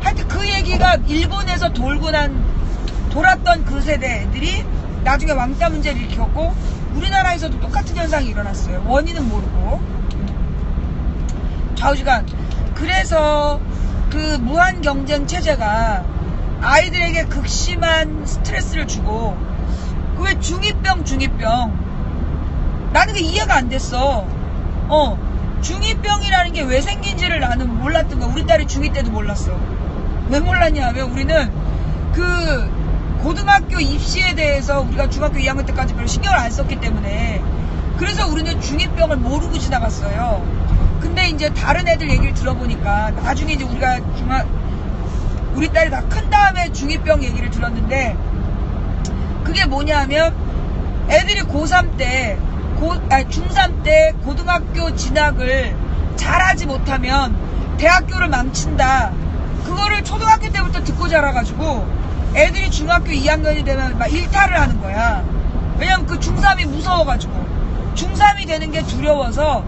하여튼 그 얘기가 일본에서 돌았던 그 세대 애들이 나중에 왕따 문제를 일으켰고 우리나라에서도 똑같은 현상이 일어났어요. 원인은 모르고. 좌우지간. 그래서 그 무한 경쟁 체제가 아이들에게 극심한 스트레스를 주고 그 왜 중2병 나는 그게 이해가 안 됐어. 중2병이라는 게 왜 생긴지를 나는 몰랐던 거야. 우리 딸이 중2 때도 몰랐어. 왜 몰랐냐면 우리는 그 고등학교 입시에 대해서 우리가 중학교 2학년 때까지 별로 신경을 안 썼기 때문에 그래서 우리는 중2병을 모르고 지나갔어요. 근데 이제 다른 애들 얘기를 들어보니까 나중에 이제 우리 딸이 다 큰 다음에 중2병 얘기를 들었는데 그게 뭐냐면 애들이 중3 때 고등학교 진학을 잘하지 못하면 대학교를 망친다. 그거를 초등학교 때부터 듣고 자라가지고 애들이 중학교 2학년이 되면 막 일탈을 하는 거야. 왜냐면 그 중3이 무서워가지고 중3이 되는 게 두려워서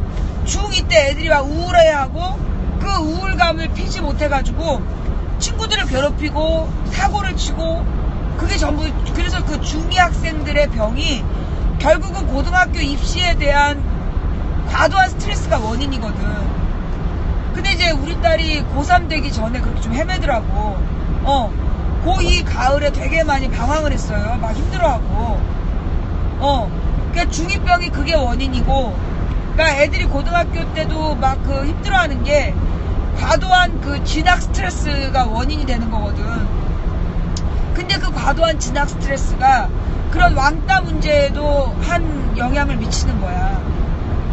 중2 때 애들이 막 우울해하고 그 우울감을 피지 못해가지고 친구들을 괴롭히고 사고를 치고 그게 전부. 그래서 그 중2 학생들의 병이 결국은 고등학교 입시에 대한 과도한 스트레스가 원인이거든. 근데 이제 우리 딸이 고3 되기 전에 그렇게 좀 헤매더라고. 고2 가을에 되게 많이 방황을 했어요. 막 힘들어하고. 그러니까 중2병이 그게 원인이고, 그러니까 애들이 고등학교 때도 막 그 힘들어하는 게 과도한 그 진학 스트레스가 원인이 되는 거거든. 근데 그 과도한 진학 스트레스가 그런 왕따 문제에도 한 영향을 미치는 거야.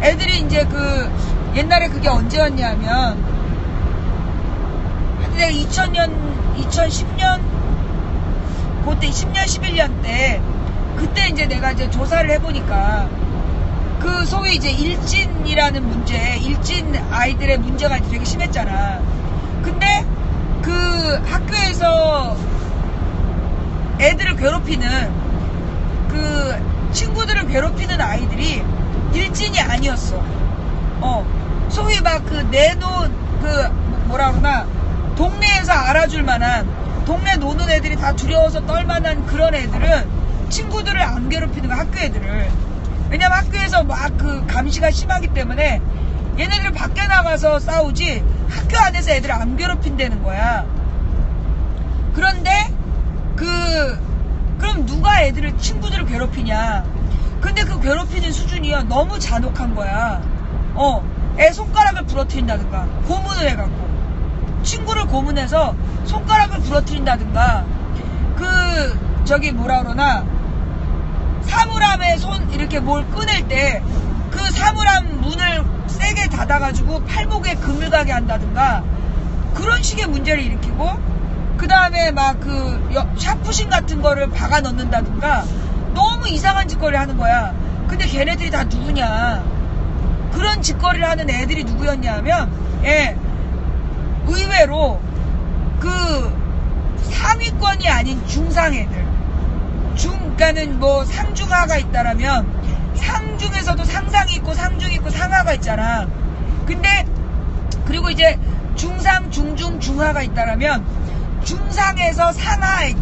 애들이 이제 그 옛날에 그게 언제였냐면 내가 2010년 그때 10년 11년 때 그때 이제 내가 이제 조사를 해보니까 그 소위 이제 일진이라는 문제, 일진 아이들의 문제가 되게 심했잖아. 근데 그 학교에서 애들을 괴롭히는 그 친구들을 괴롭히는 아이들이 일진이 아니었어. 소위 막 그 뭐라 그러나 동네에서 알아줄 만한, 동네 노는 애들이 다 두려워서 떨만한 그런 애들은 친구들을 안 괴롭히는 거야, 학교 애들을. 왜냐면 학교에서 막 그 감시가 심하기 때문에 얘네들은 밖에 나가서 싸우지 학교 안에서 애들을 안 괴롭힌다는 거야. 그런데 그럼 누가 애들을, 친구들을 괴롭히냐. 근데 그 괴롭히는 수준이요 너무 잔혹한 거야. 애 손가락을 부러뜨린다든가, 고문을 해갖고 친구를 고문해서 손가락을 부러뜨린다든가, 뭐라 그러나 사물함에 손 이렇게 뭘 꺼낼 때 그 사물함 문을 세게 닫아가지고 팔목에 금을 가게 한다든가 그런 식의 문제를 일으키고, 그 다음에 막 샤프신 같은 거를 박아 넣는다든가 너무 이상한 짓거리를 하는 거야. 근데 걔네들이 다 누구냐, 그런 짓거리를 하는 애들이 누구였냐면 의외로 그 상위권이 아닌 중상 애들, 그러니까는 뭐 상중하가 있다라면 상중에서도 상상이 있고 상중이 있고 상하가 있잖아. 근데 그리고 이제 중상, 중중, 중하가 있다라면 중상에서 상하, 요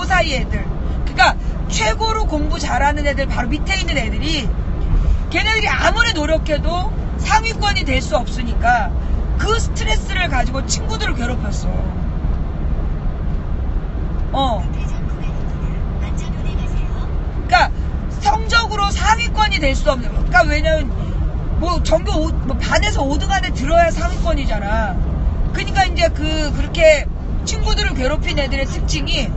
사이 애들, 그러니까 최고로 공부 잘하는 애들 바로 밑에 있는 애들이 걔네들이 아무리 노력해도 상위권이 될 수 없으니까 그 스트레스를 가지고 친구들을 괴롭혔어. 그러니까 성적으로 상위권이 될 수 없는. 그러니까 왜냐면 뭐 전교 반에서 5등 안에 들어야 상위권이잖아. 그러니까 이제 그렇게 친구들을 괴롭힌 애들의 특징이,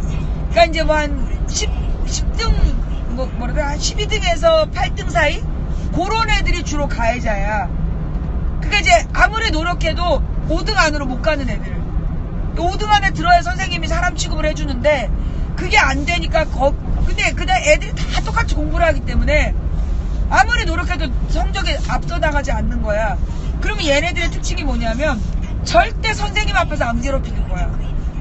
그러니까 이제 뭐 한 10등 한 12등에서 8등 사이 그런 애들이 주로 가해자야. 그러니까 이제 아무리 노력해도 5등 안으로 못 가는 애들, 5등 안에 들어야 선생님이 사람 취급을 해주는데 그게 안 되니까 근데 그다음 애들이 다 똑같이 공부를 하기 때문에 아무리 노력해도 성적에 앞서 나가지 않는 거야. 그러면 얘네들의 특징이 뭐냐면 절대 선생님 앞에서 안 괴롭히는 거야.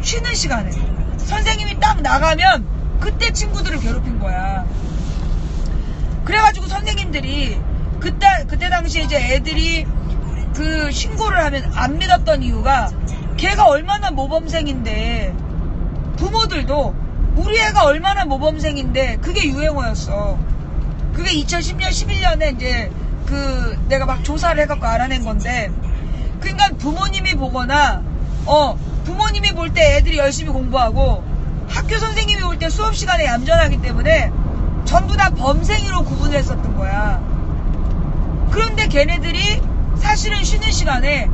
쉬는 시간에 선생님이 딱 나가면 그때 친구들을 괴롭힌 거야. 그래가지고 선생님들이 그때 당시에 이제 애들이 그 신고를 하면 안 믿었던 이유가 걔가 얼마나 모범생인데, 부모들도 우리 애가 얼마나 모범생인데 그게 유행어였어. 그게 2010년 11년에 이제 그 내가 막 조사를 해갖고 알아낸 건데, 그러니까 부모님이 보거나 부모님이 볼 때 애들이 열심히 공부하고 학교 선생님이 볼 때 수업 시간에 얌전하기 때문에 전부 다 범생이로 구분을 했었던 거야. 그런데 걔네들이 사실은 쉬는 시간에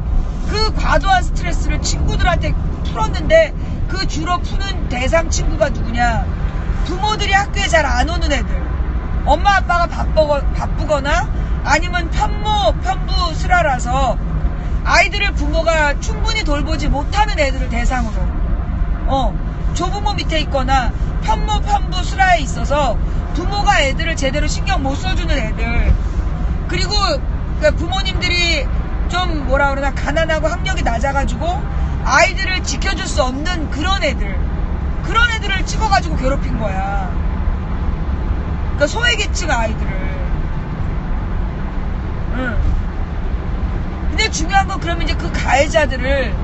그 과도한 스트레스를 친구들한테 풀었는데, 그 주로 푸는 대상 친구가 누구냐? 부모들이 학교에 잘 안 오는 애들, 엄마 아빠가 바쁘거나 아니면 편부 슬하라서 아이들을 부모가 충분히 돌보지 못하는 애들을 대상으로, 조부모 밑에 있거나 편부 슬하에 있어서 부모가 애들을 제대로 신경 못 써주는 애들, 그리고 부모님들이 좀 뭐라 그러나 가난하고 학력이 낮아가지고 아이들을 지켜줄 수 없는 그런 애들을 찍어가지고 괴롭힌 거야. 그러니까 소외계층 아이들을. 근데 중요한 건, 그러면 이제 그 가해자들을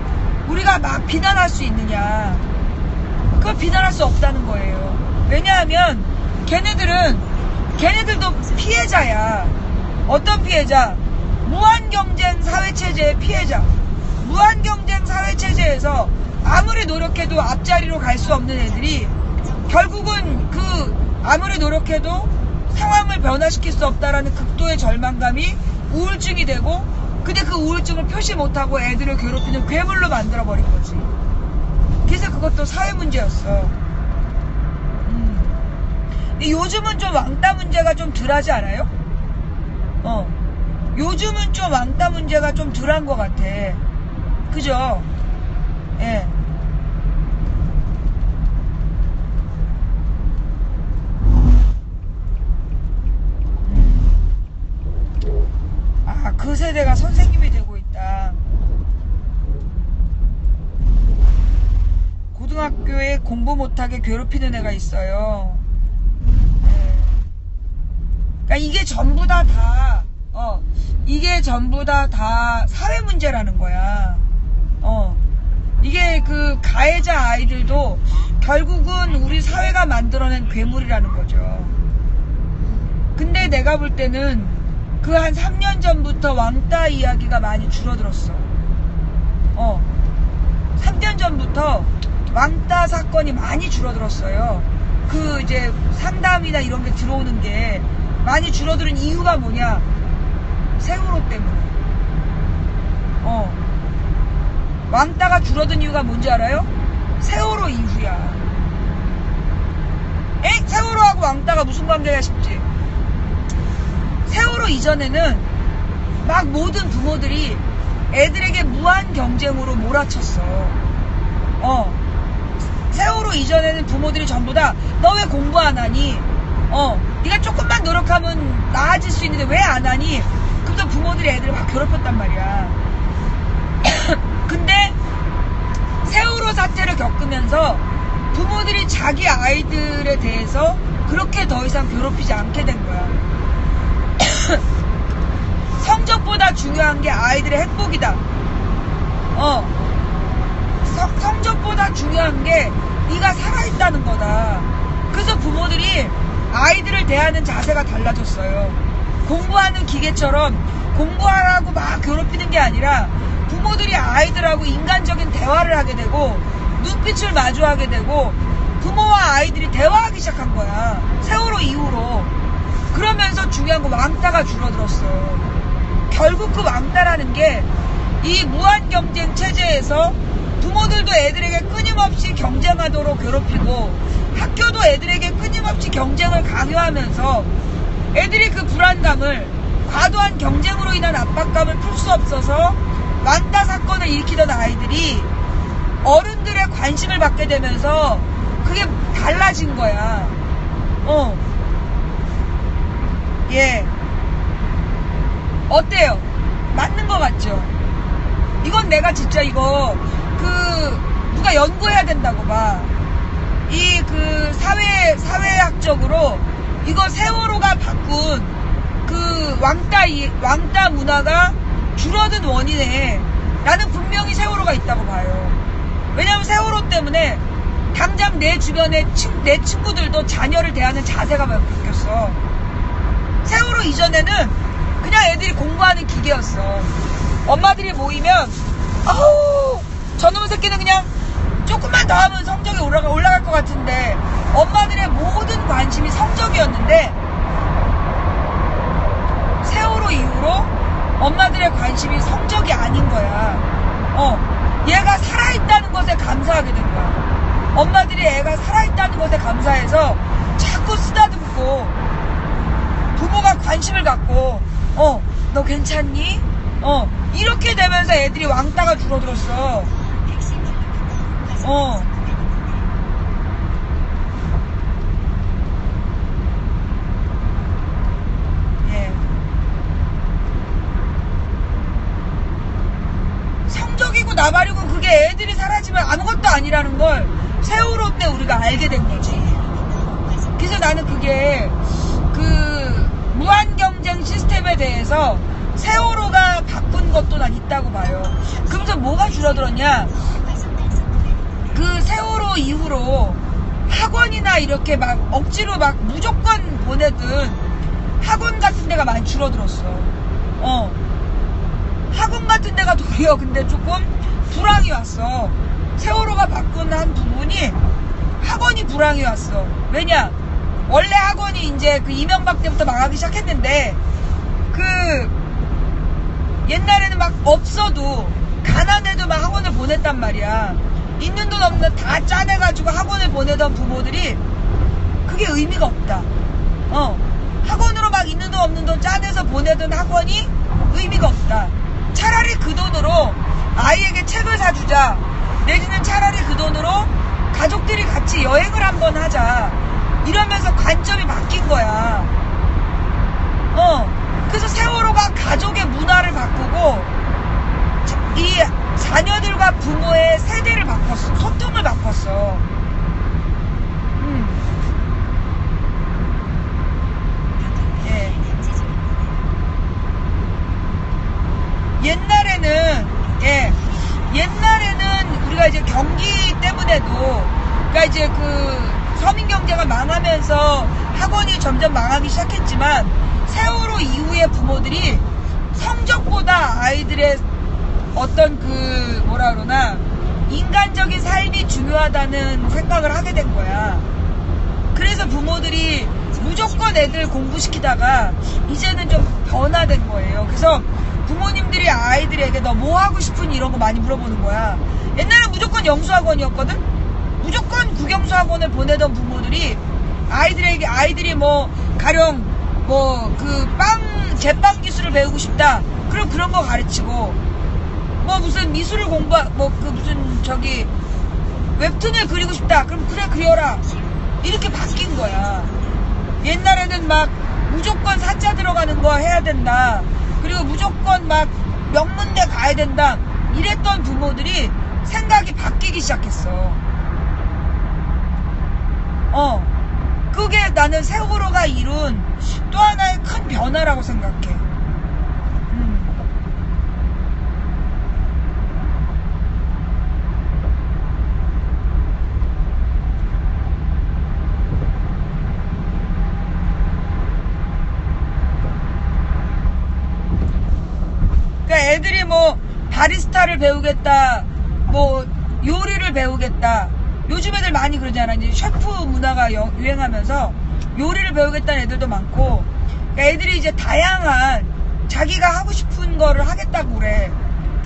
우리가 막 비난할 수 있느냐? 그걸 비난할 수 없다는 거예요. 왜냐하면 걔네들도 피해자야. 어떤 피해자? 무한경쟁 사회체제의 피해자. 무한경쟁 사회체제에서 아무리 노력해도 앞자리로 갈 수 없는 애들이 결국은 아무리 노력해도 상황을 변화시킬 수 없다라는 극도의 절망감이 우울증이 되고, 근데 그 우울증을 표시 못하고 애들을 괴롭히는 괴물로 만들어버린 거지. 그래서 그것도 사회 문제였어. 근데 요즘은 좀 왕따 문제가 좀 덜하지 않아요? 요즘은 좀 왕따 문제가 좀 덜한 것 같아. 그죠? 예. 그 세대가 선생님이 되고 있다. 고등학교에 공부 못하게 괴롭히는 애가 있어요. 네. 그러니까 이게 전부 다 사회 문제라는 거야. 이게 그 가해자 아이들도 결국은 우리 사회가 만들어낸 괴물이라는 거죠. 근데 내가 볼 때는 그 한 3년 전부터 왕따 이야기가 많이 줄어들었어. 3년 전부터 왕따 사건이 많이 줄어들었어요. 그 이제 상담이나 이런 게 들어오는 게 많이 줄어드는 이유가 뭐냐? 세월호 때문에. 왕따가 줄어든 이유가 뭔지 알아요? 세월호 이후야. 세월호하고 왕따가 무슨 관계야 싶지? 세월호 이전에는 막 모든 부모들이 애들에게 무한 경쟁으로 몰아쳤어. 세월호 이전에는 부모들이 전부 다 너 왜 공부 안 하니? 네가 조금만 노력하면 나아질 수 있는데 왜 안 하니? 그래서 부모들이 애들을 막 괴롭혔단 말이야. 근데 세월호 사태를 겪으면서 부모들이 자기 아이들에 대해서 그렇게 더 이상 괴롭히지 않게 된 거야. 성적보다 중요한 게 아이들의 행복이다. 성적보다 중요한 게 네가 살아있다는 거다. 그래서 부모들이 아이들을 대하는 자세가 달라졌어요. 공부하는 기계처럼 공부하라고 막 괴롭히는 게 아니라 부모들이 아이들하고 인간적인 대화를 하게 되고 눈빛을 마주하게 되고 부모와 아이들이 대화하기 시작한 거야. 세월호 이후로. 그러면서 중요한 건 왕따가 줄어들었어. 결국 그 왕따라는 게 이 무한경쟁 체제에서 부모들도 애들에게 끊임없이 경쟁하도록 괴롭히고 학교도 애들에게 끊임없이 경쟁을 강요하면서 애들이 그 불안감을, 과도한 경쟁으로 인한 압박감을 풀 수 없어서 왕따 사건을 일으키던 아이들이 어른들의 관심을 받게 되면서 그게 달라진 거야. 예. 어때요? 맞는 거 같죠? 이건 내가 진짜 이거 누가 연구해야 된다고 봐. 이 사회학적으로 이거 세월호가 바꾼 왕따 문화가 줄어든 원인에 나는 분명히 세월호가 있다고 봐요. 왜냐면 세월호 때문에 당장 내 주변에 내 친구들도 자녀를 대하는 자세가 바뀌었어. 세월호 이전에는 그냥 애들이 공부하는 기계였어. 엄마들이 모이면 아우 저놈의 새끼는 그냥 조금만 더 하면 성적이 올라갈 것 같은데 엄마들의 모든 관심이 성적이었는데 세월호 이후로 엄마들의 관심이 성적이 아닌 거야. 얘가 살아있다는 것에 감사하게 된 거야. 엄마들이 애가 살아있다는 것에 감사해서 자꾸 쓰다듬고 부모가 관심을 갖고 너 괜찮니? 이렇게 되면서 애들이 왕따가 줄어들었어. 예. 성적이고 나발이고 그게 애들이 사라지면 아무것도 아니라는 걸 세월호 때 우리가 알게 된 거지. 그래서 나는 그게 무한경쟁 시스템에 대해서 세월호가 바꾼 것도 난 있다고 봐요. 그러면서 뭐가 줄어들었냐? 세월호 이후로 학원이나 이렇게 막 억지로 막 무조건 보내든 학원 같은 데가 많이 줄어들었어. 학원 같은 데가 도리어 근데 조금 불황이 왔어. 세월호가 바꾼 한 부분이 학원이 불황이 왔어. 왜냐? 원래 학원이 이제 이명박 때부터 망하기 시작했는데 옛날에는 막 없어도 가난해도 막 학원을 보냈단 말이야. 있는 돈 없는 돈 다 짜내가지고 학원을 보내던 부모들이 그게 의미가 없다. 학원으로 막 있는 돈 없는 돈 짜내서 보내던 학원이 의미가 없다. 차라리 그 돈으로 아이에게 책을 사주자. 내지는 차라리 그 돈으로 가족들이 같이 여행을 한번 하자. 이러면서 관점이 바뀐 거야. 그래서 세월호가 가족의 문화를 바꾸고 이 자녀들과 부모의 세대를 바꿨어. 소통을 바꿨어. 예. 옛날에는 우리가 이제 경기 때문에도 그러니까 이제 서민 경제가 망하면서 학원이 점점 망하기 시작했지만 세월호 이후에 부모들이 성적보다 아이들의 어떤 뭐라 그러나 인간적인 삶이 중요하다는 생각을 하게 된 거야. 그래서 부모들이 무조건 애들 공부시키다가 이제는 좀 변화된 거예요. 그래서 부모님들이 아이들에게 너 뭐 하고 싶은 이런 거 많이 물어보는 거야. 옛날엔 무조건 영수학원이었거든. 무조건 국영수학원을 보내던 부모들이 아이들이 가령 제빵 기술을 배우고 싶다. 그럼 그런 거 가르치고 무슨 미술을 웹툰을 그리고 싶다. 그럼 그래 그려라. 이렇게 바뀐 거야. 옛날에는 막 무조건 사자 들어가는 거 해야 된다. 그리고 무조건 막 명문대 가야 된다. 이랬던 부모들이 생각이 바뀌기 시작했어. 그게 나는 세월호가 이룬 또 하나의 큰 변화라고 생각해. 그러니까 애들이 바리스타를 배우겠다, 요리를 배우겠다. 요즘 애들 많이 그러잖아. 이제 셰프 문화가 유행하면서 요리를 배우겠다는 애들도 많고, 그러니까 애들이 이제 다양한 자기가 하고 싶은 거를 하겠다고 그래.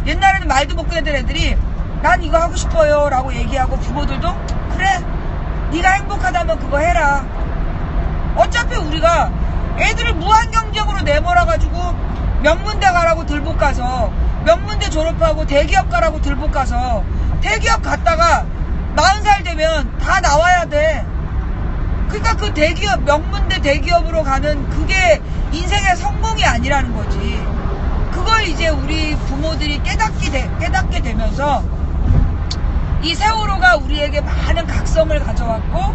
옛날에는 말도 못 꺼내던 애들이 난 이거 하고 싶어요 라고 얘기하고 부모들도 그래 네가 행복하다면 그거 해라. 어차피 우리가 애들을 무한경쟁으로 내몰아가지고 명문대 가라고 들볶 가서 명문대 졸업하고 대기업 가라고 들볶 가서 대기업 갔다가 40살 되면 다 나와야 돼. 그러니까 그 대기업, 명문대 대기업으로 가는 그게 인생의 성공이 아니라는 거지. 그걸 이제 우리 부모들이 깨닫게 되면서 이 세월호가 우리에게 많은 각성을 가져왔고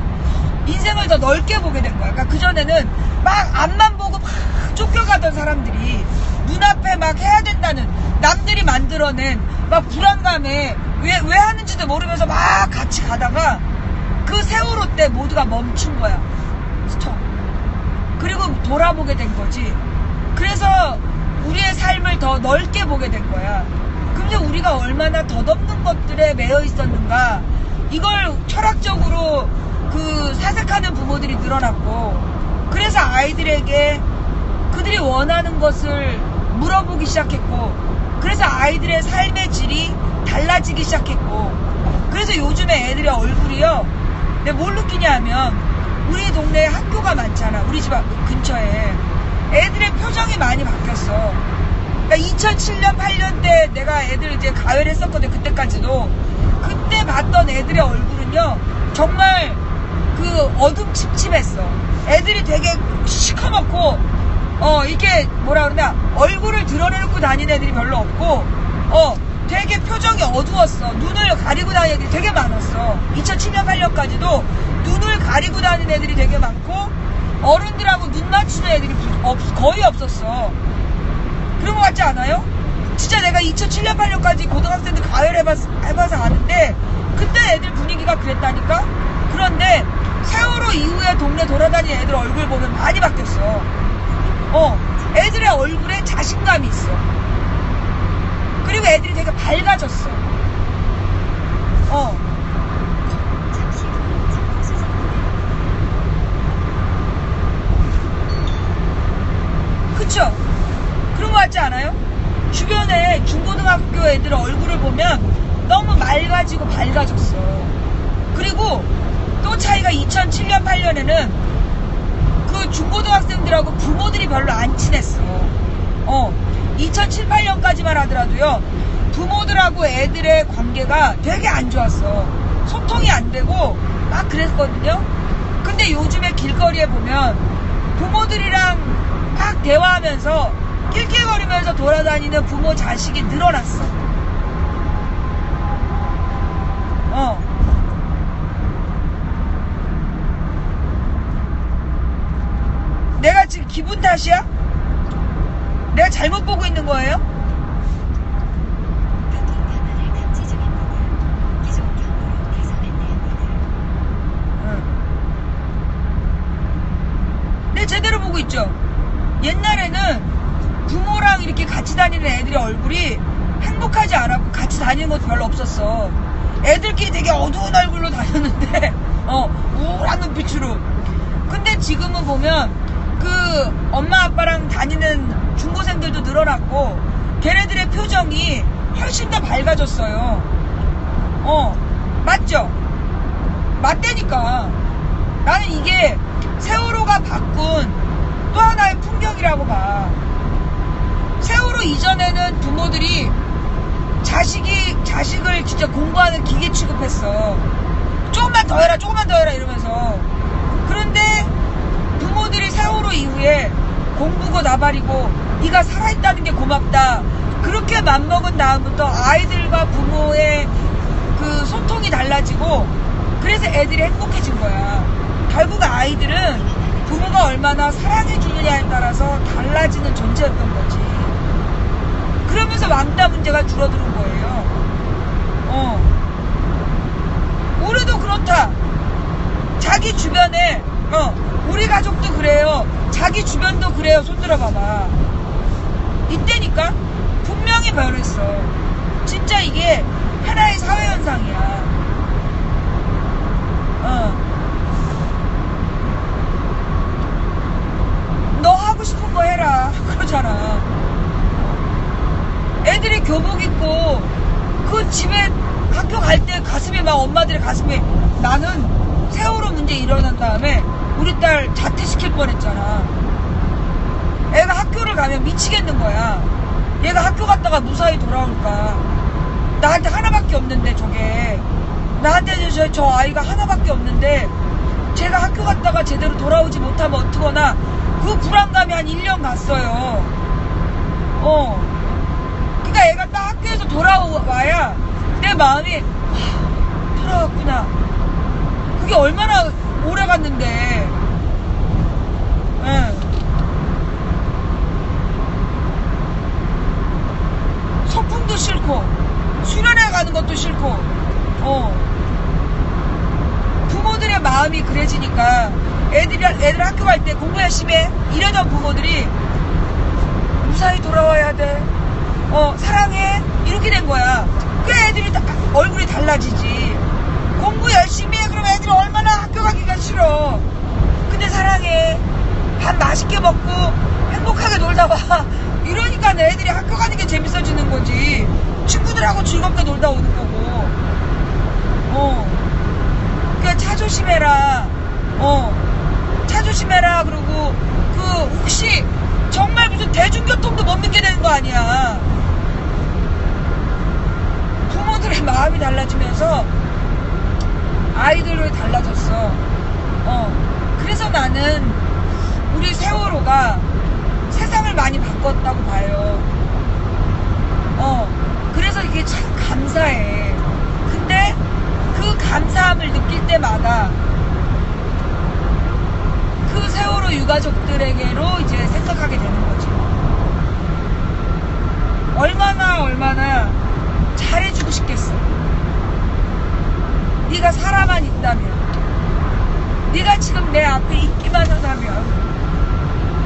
인생을 더 넓게 보게 된 거야. 그러니까 그전에는 막 앞만 보고 막 쫓겨가던 사람들이 눈앞에 막 해야 된다는 남들이 만들어낸 막 불안감에 왜 하는지도 모르면서 막 같이 가다가 그 세월호 때 모두가 멈춘 거야. 스톱. 그리고 돌아보게 된 거지. 그래서 우리의 삶을 더 넓게 보게 된 거야. 근데 우리가 얼마나 덧없는 것들에 매여 있었는가. 이걸 철학적으로 사색하는 부모들이 늘어났고, 그래서 아이들에게 그들이 원하는 것을 물어보기 시작했고, 그래서 아이들의 삶의 질이 달라지기 시작했고, 그래서 요즘에 애들의 얼굴이요, 내가 뭘 느끼냐 하면 우리 동네에 학교가 많잖아. 우리 집 근처에 애들의 표정이 많이 바뀌었어. 그러니까 2007년 8년 때 내가 애들 이제 가열을 했었거든. 그때까지도. 그때 봤던 애들의 얼굴은요 정말 어둠침침했어. 애들이 되게 시커멓고 이게 뭐라 그러냐, 얼굴을 드러내놓고 다니는 애들이 별로 없고 되게 표정이 어두웠어. 눈을 가리고 다니는 애들이 되게 많았어. 2007년 8년까지도 눈을 가리고 다니는 애들이 되게 많고 어른들하고 눈 맞추는 애들이 거의 없었어. 그런 거 같지 않아요? 진짜 내가 2007년 8년까지 고등학생들 가열 해봐서 아는데 그때 애들 분위기가 그랬다니까? 그런데 세월호 이후에 동네 돌아다니는 애들 얼굴 보면 많이 바뀌었어. 애들의 얼굴에 자신감이 있어. 그리고 애들이 되게 밝아졌어. 그쵸? 그런 거 같지 않아요? 주변에 중고등학교 애들 얼굴을 보면 너무 맑아지고 밝아졌어. 그리고 또 차이가 2007년 8년에는 그 중고등학생들하고 부모들이 별로 안 친했어. 2007, 8년까지만 하더라도요 부모들하고 애들의 관계가 되게 안 좋았어. 소통이 안 되고 막 그랬거든요. 근데 요즘에 길거리에 보면 부모들이랑 막 대화하면서 낄낄거리면서 돌아다니는 부모 자식이 늘어났어. 내가 지금 기분 탓이야? 내가 잘못 보고 있는 거예요? 네, 제대로 보고 있죠? 옛날에는 부모랑 이렇게 같이 다니는 애들의 얼굴이 행복하지 않았고 같이 다니는 것도 별로 없었어. 애들끼리 되게 어두운 얼굴로 다녔는데 우울한 눈빛으로. 근데 지금은 보면 엄마 아빠랑 다니는 중고생들도 늘어났고 걔네들의 표정이 훨씬 더 밝아졌어요. 맞죠? 맞다니까. 나는 이게 세월호가 바꾼 또 하나의 풍경이라고 봐. 세월호 이전에는 부모들이 자식을 진짜 공부하는 기계 취급했어. 조금만 더 해라 이러면서. 그런데 부모들이 세월호 이후에 공부고 나발이고 네가 살아있다는 게 고맙다 그렇게 맘먹은 다음부터 아이들과 부모의 소통이 달라지고 그래서 애들이 행복해진 거야. 결국 아이들은 부모가 얼마나 사랑해주느냐에 따라서 달라지는 존재였던 거지. 그러면서 왕따 문제가 줄어드는 거예요. 우리도 그렇다. 자기 주변에 우리 가족도 그래요. 자기 주변도 그래요. 손들어 봐봐. 이때니까 분명히 변했어. 진짜 이게 하나의 사회현상이야. 너 하고 싶은 거 해라 그러잖아. 애들이 교복 입고 그 집에 학교 갈 때 가슴이 막 엄마들의 가슴이, 나는 세월호 문제 일어난 다음에 우리 딸 자퇴시킬 뻔했잖아. 애가 학교를 가면 미치겠는 거야. 얘가 학교 갔다가 무사히 돌아올까. 나한테 하나밖에 없는데 저게 나한테 저 아이가 하나밖에 없는데 제가 학교 갔다가 제대로 돌아오지 못하면 어떡하나. 그 불안감이 한 1년 갔어요. 애가 딱 학교에서 돌아와야 내 마음이 돌아왔구나. 그게 얼마나 오래 갔는데. 예. 소풍도 싫고 수련회 가는 것도 싫고 부모들의 마음이 그래지니까 애들 학교 갈 때 공부 열심히 해 이러던 부모들이 무사히 돌아와야 돼 사랑해 이렇게 된 거야. 그 애들이 얼굴이 달라지지. 공부 열심히 해 그럼 애들이 얼마나 학교 가기가 싫어. 근데 사랑해 밥 맛있게 먹고 행복하게 놀다 와 이러니까 애들이 학교 가는 게 재밌어지는 거지. 친구들하고 즐겁게 놀다 오는 거고. 그러니까 차 조심해라. 차 조심해라. 그리고 혹시 정말 무슨 대중교통도 못 믿게 되는 거 아니야. 부모들의 마음이 달라지면서 아이들이 달라졌어. 그래서 나는 우리 세월호가 세상을 많이 바꿨다고 봐요. 그래서 이게 참 감사해. 근데 그 감사함을 느낄 때마다 그 세월호 유가족들에게로 이제 생각하게 되는 거지. 얼마나 잘해주고 싶겠어. 네가 살아만 있다면, 네가 지금 내 앞에 있기만 하다면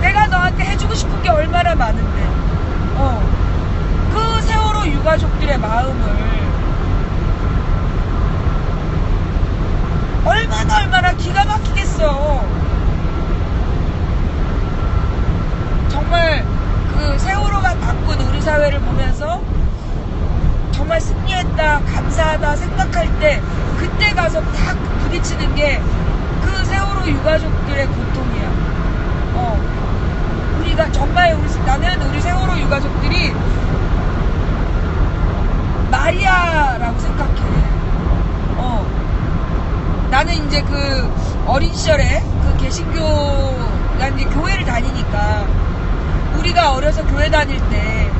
내가 너한테 해주고 싶은 게 얼마나 많은데. 그 세월호 유가족들의 마음을 얼마나 기가 막히겠어. 정말 그 세월호가 바꾼 우리 사회를 보면서 정말 승리했다, 감사하다 생각할 때 그때 가서 딱 부딪히는 게 그 세월호 유가족들의 고통이야. 우리가 정말 나는 우리 세월호 유가족들이 마리아라고 생각해. 나는 이제 그 어린 시절에 그 개신교, 난 이제 교회를 다니니까 우리가 어려서 교회 다닐 때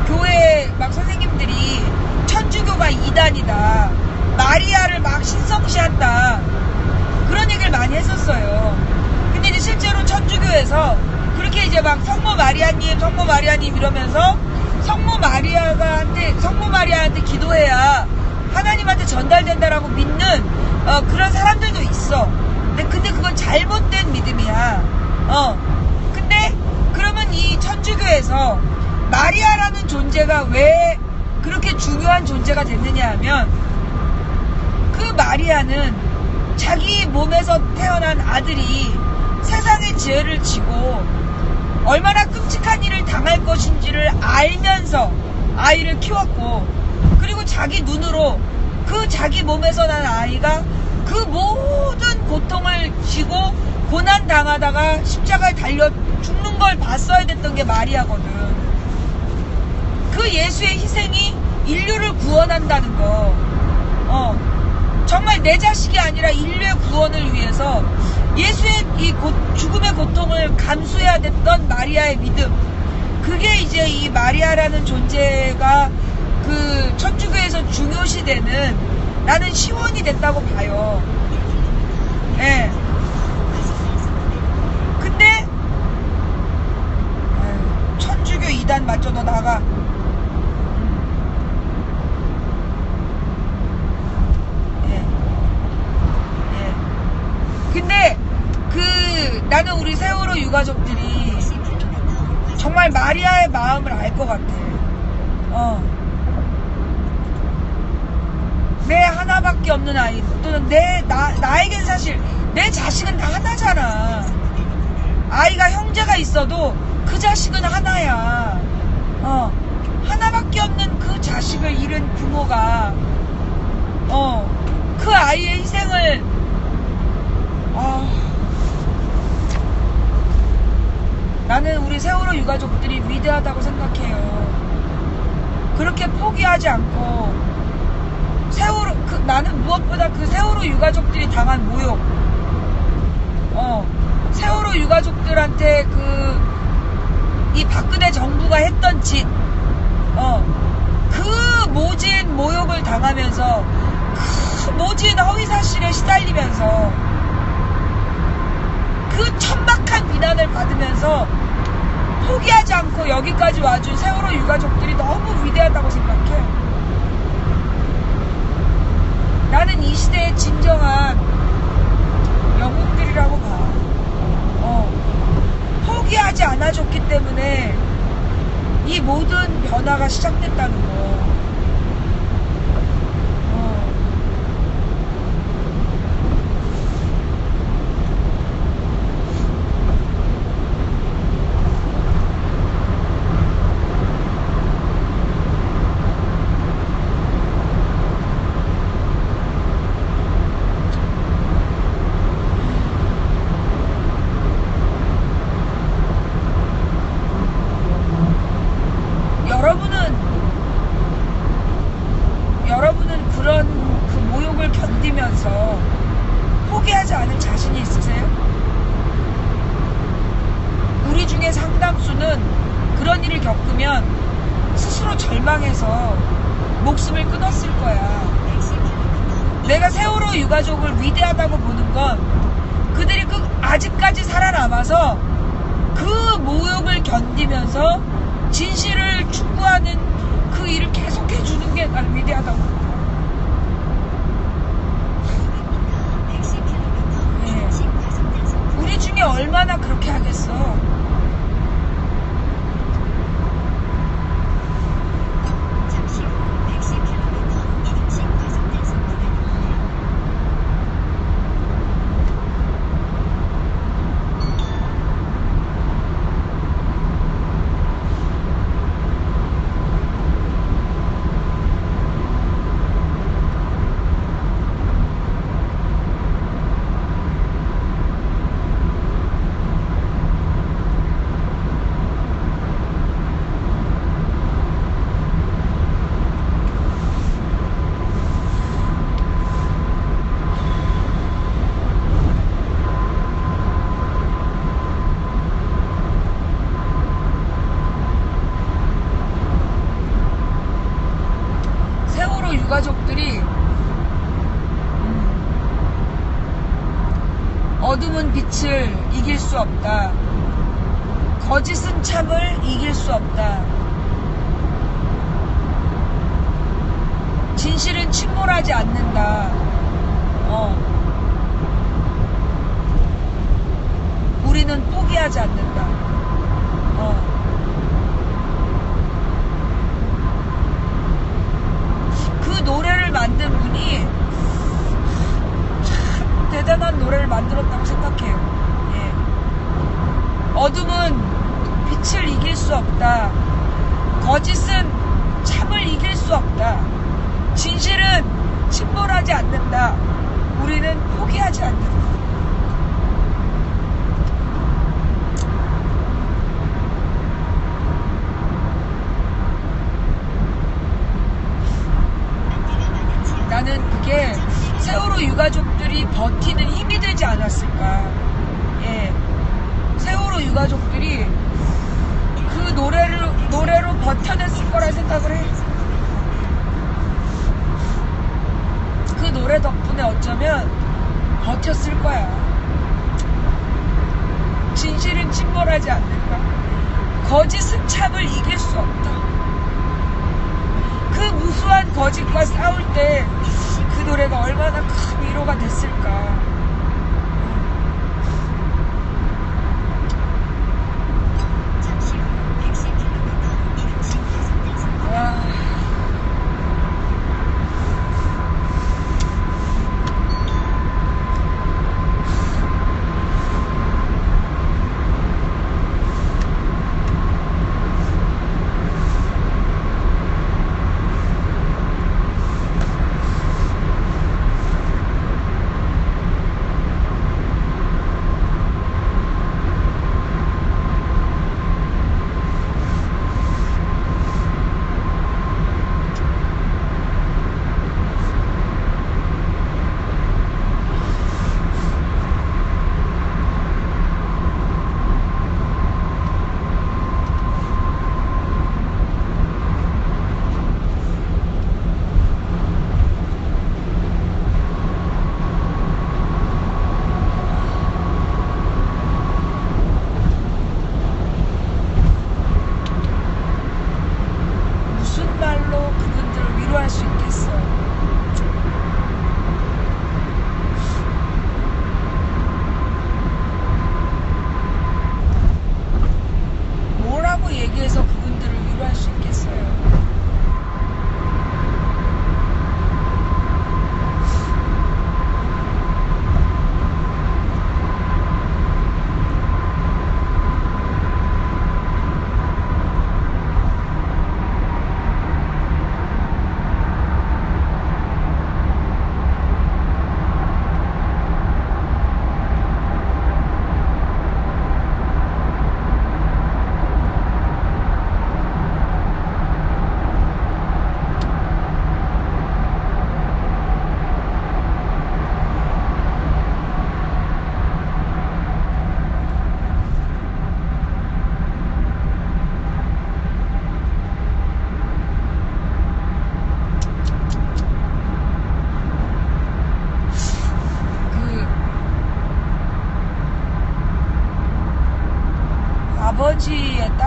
교회 막 선생님들이 천주교가 이단이다, 마리아를 막 신성시한다, 그런 얘기를 많이 했었어요. 근데 이제 실제로 천주교에서 그렇게 이제 막 성모 마리아님 이러면서 성모 마리아한테 기도해야 하나님한테 전달된다라고 믿는 그런 사람들도 있어. 근데 그건 잘못된 믿음이야. 근데 그러면 이 천주교에서 마리아라는 존재가 왜 그렇게 중요한 존재가 됐느냐 하면, 그 마리아는 자기 몸에서 태어난 아들이 세상의 죄를 지고 얼마나 끔찍한 일을 당할 것인지를 알면서 아이를 키웠고, 그리고 자기 눈으로 그 자기 몸에서 난 아이가 그 모든 고통을 지고 고난 당하다가 십자가에 달려 죽는 걸 봤어야 됐던 게 마리아거든. 그 예수의 희생이 인류를 구원한다는 거. 정말 내 자식이 아니라 인류의 구원을 위해서 예수의 이 죽음의 고통을 감수해야 됐던 마리아의 믿음. 그게 이제 이 마리아라는 존재가 그 천주교에서 중요시되는, 나는 시원이 됐다고 봐요. 예. 근데 천주교 이단 맞죠? 너 나가. 근데 나는 우리 세월호 유가족들이 정말 마리아의 마음을 알 것 같아. 내 하나밖에 없는 아이, 또는 나에겐 사실 내 자식은 다 하나잖아. 아이가 형제가 있어도 그 자식은 하나야. 하나밖에 없는 그 자식을 잃은 부모가 그 아이의 희생을 나는 우리 세월호 유가족들이 위대하다고 생각해요. 그렇게 포기하지 않고 나는 무엇보다 그 세월호 유가족들이 당한 모욕, 세월호 유가족들한테 이 박근혜 정부가 했던 짓, 그 모진 모욕을 당하면서 그 모진 허위사실에 시달리면서 그 천박한 비난을 받으면서 포기하지 않고 여기까지 와준 세월호 유가족들이 너무 위대하다고 생각해. 나는 이 시대의 진정한 영웅들이라고 봐. 포기하지 않아줬기 때문에 이 모든 변화가 시작됐다는 거. 여러분은 그런 그 모욕을 견디면서 포기하지 않을 자신이 있으세요? 우리 중에 상당수는 그런 일을 겪으면 스스로 절망해서 목숨을 끊었을 거야. 내가 세월호 유가족을 위대하다고 보는 건 그들이 아직까지 살아남아서 그 모욕을 견디면서 진실을 추구하는 그 일을 계속해주는 게 난 위대하다고 봐. 네. 우리 중에 얼마나 그렇게 하겠어. 유가족들이 어둠은 빛을 이길 수 없다. 거짓은 참을 이길 수 없다. 진실은 침몰하지 않는다. 우리는 포기하지 않는다. 그 노래를 만든 분이 참 대단한 노래를 만들었다고 생각해요. 예. 어둠은 빛을 이길 수 없다. 거짓은 참을 이길 수 없다. 진실은 침몰하지 않는다. 우리는 포기하지 않는다. 나는 그게 세월호 유가족들이 버티는 힘이 되지 않았을까. 예. 세월호 유가족들이 그 노래로 버텨냈을 거라 생각을 해. 그 노래 덕분에 어쩌면 버텼을 거야. 진실은 침몰하지 않는다. 거짓은 참을 이길 수 없다. 그 무수한 거짓과 싸울 때 그 노래가 얼마나 큰 위로가 됐을까. 와.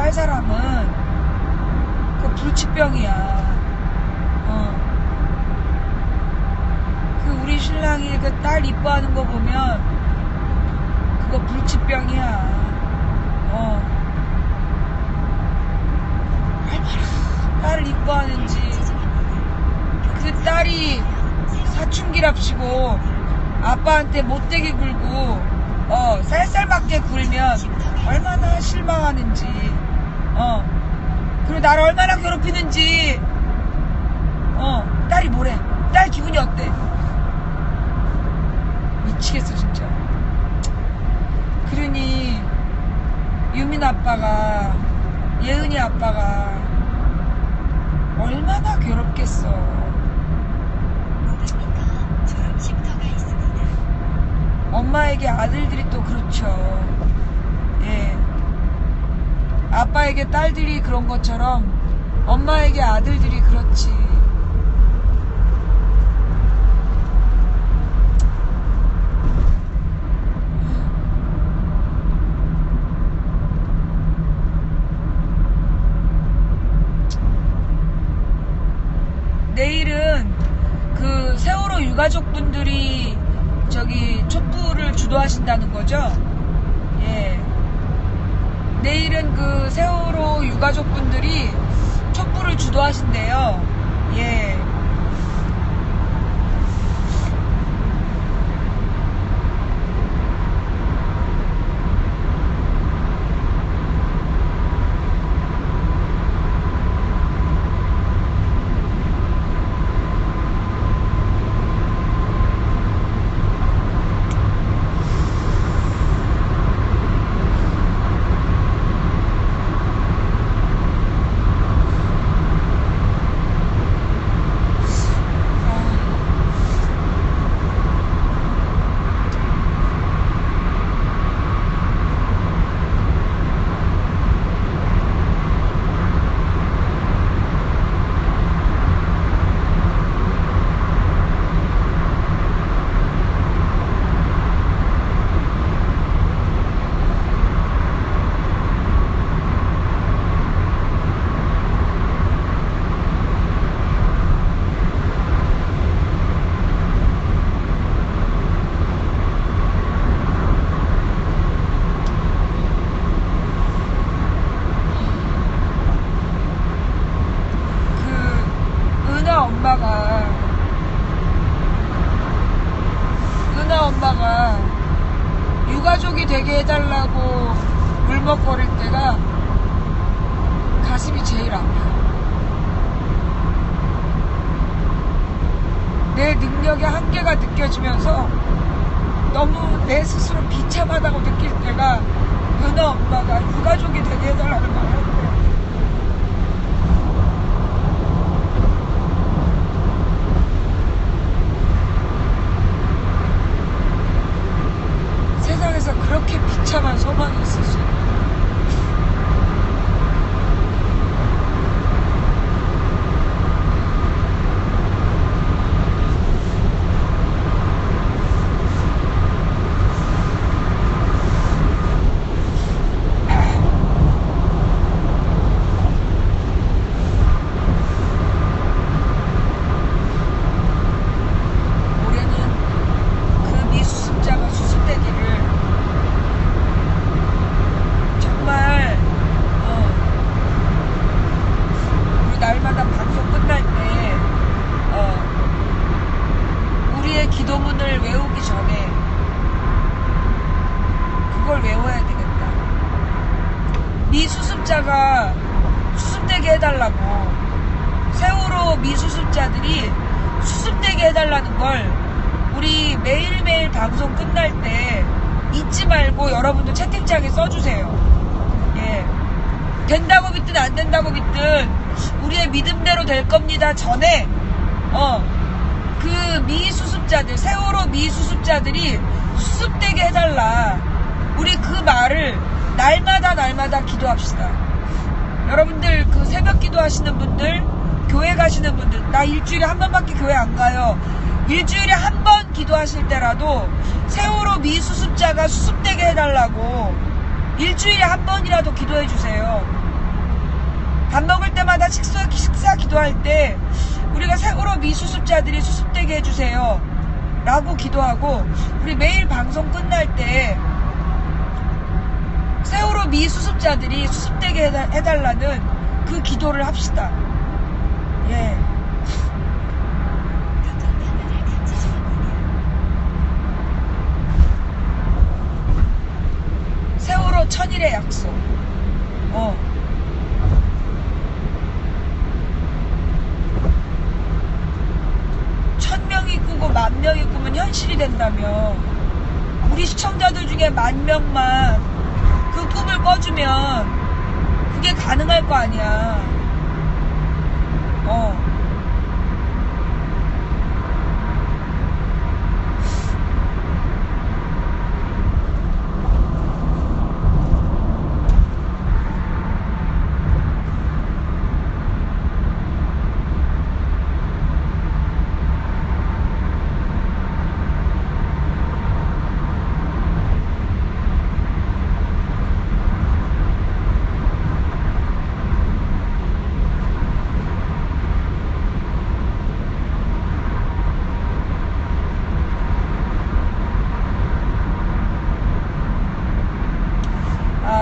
살 사람은 그 불치병이야. 그 우리 신랑이 그 딸 이뻐하는 거 보면 그거 불치병이야. 얼마나 딸을 이뻐하는지. 그 딸이 사춘기랍시고 아빠한테 못되게 굴고 쌀쌀맞게 굴면 얼마나 실망하는지. 그리고 나를 얼마나 괴롭히는지. 딸이 뭐래? 딸 기분이 어때? 미치겠어 진짜. 그러니 유민 아빠가, 예은이 아빠가 얼마나 괴롭겠어. 엄마에게 아들들이 또 그렇죠. 예. 아빠에게 딸들이 그런 것처럼 엄마에게 아들들이 그렇지. 내일은 그 세월호 유가족분들이 저기 촛불을 주도하신다는 거죠. 예. 내일은 그 세월호 유가족분들이 촛불을 주도하신대요. 예. 은하 엄마가 유가족이 되게 해달라고 울먹거릴 때가 가슴이 제일 아파. 내 능력의 한계가 느껴지면서 너무 내 스스로 비참하다고 느낄 때가 은하 엄마가 유가족이 되게 해달라는 말을 할 때. 세상에서 그렇게 비참한 소망이 있을 수 있나? 기도문을 외우기 전에 그걸 외워야 되겠다. 미수습자가 수습되게 해달라고, 세월호 미수습자들이 수습되게 해달라는 걸 우리 매일매일 방송 끝날 때 잊지 말고 여러분들 채팅창에 써주세요. 예. 된다고 믿든 안 된다고 믿든 우리의 믿음대로 될 겁니다 전에 그 미수습자들, 세월호 미수습자들이 수습되게 해달라. 우리 그 말을 날마다 기도합시다. 여러분들 그 새벽 기도하시는 분들, 교회 가시는 분들, 나 일주일에 한 번밖에 교회 안 가요. 일주일에 한 번 기도하실 때라도 세월호 미수습자가 수습되게 해달라고 일주일에 한 번이라도 기도해 주세요. 밥 먹을 때마다 식사 기도할 때 우리가 세월호 미수습자들이 수습되게 해주세요 라고 기도하고, 우리 매일 방송 끝날 때 세월호 미수습자들이 수습되게 해달라는 그 기도를 합시다. 예. 세월호 1000일의 약속. 1000명이 꾸고 10,000명이 꾸면 현실이 된다며, 우리 시청자들 중에 10,000명만 그 꿈을 꿔주면 그게 가능할 거 아니야.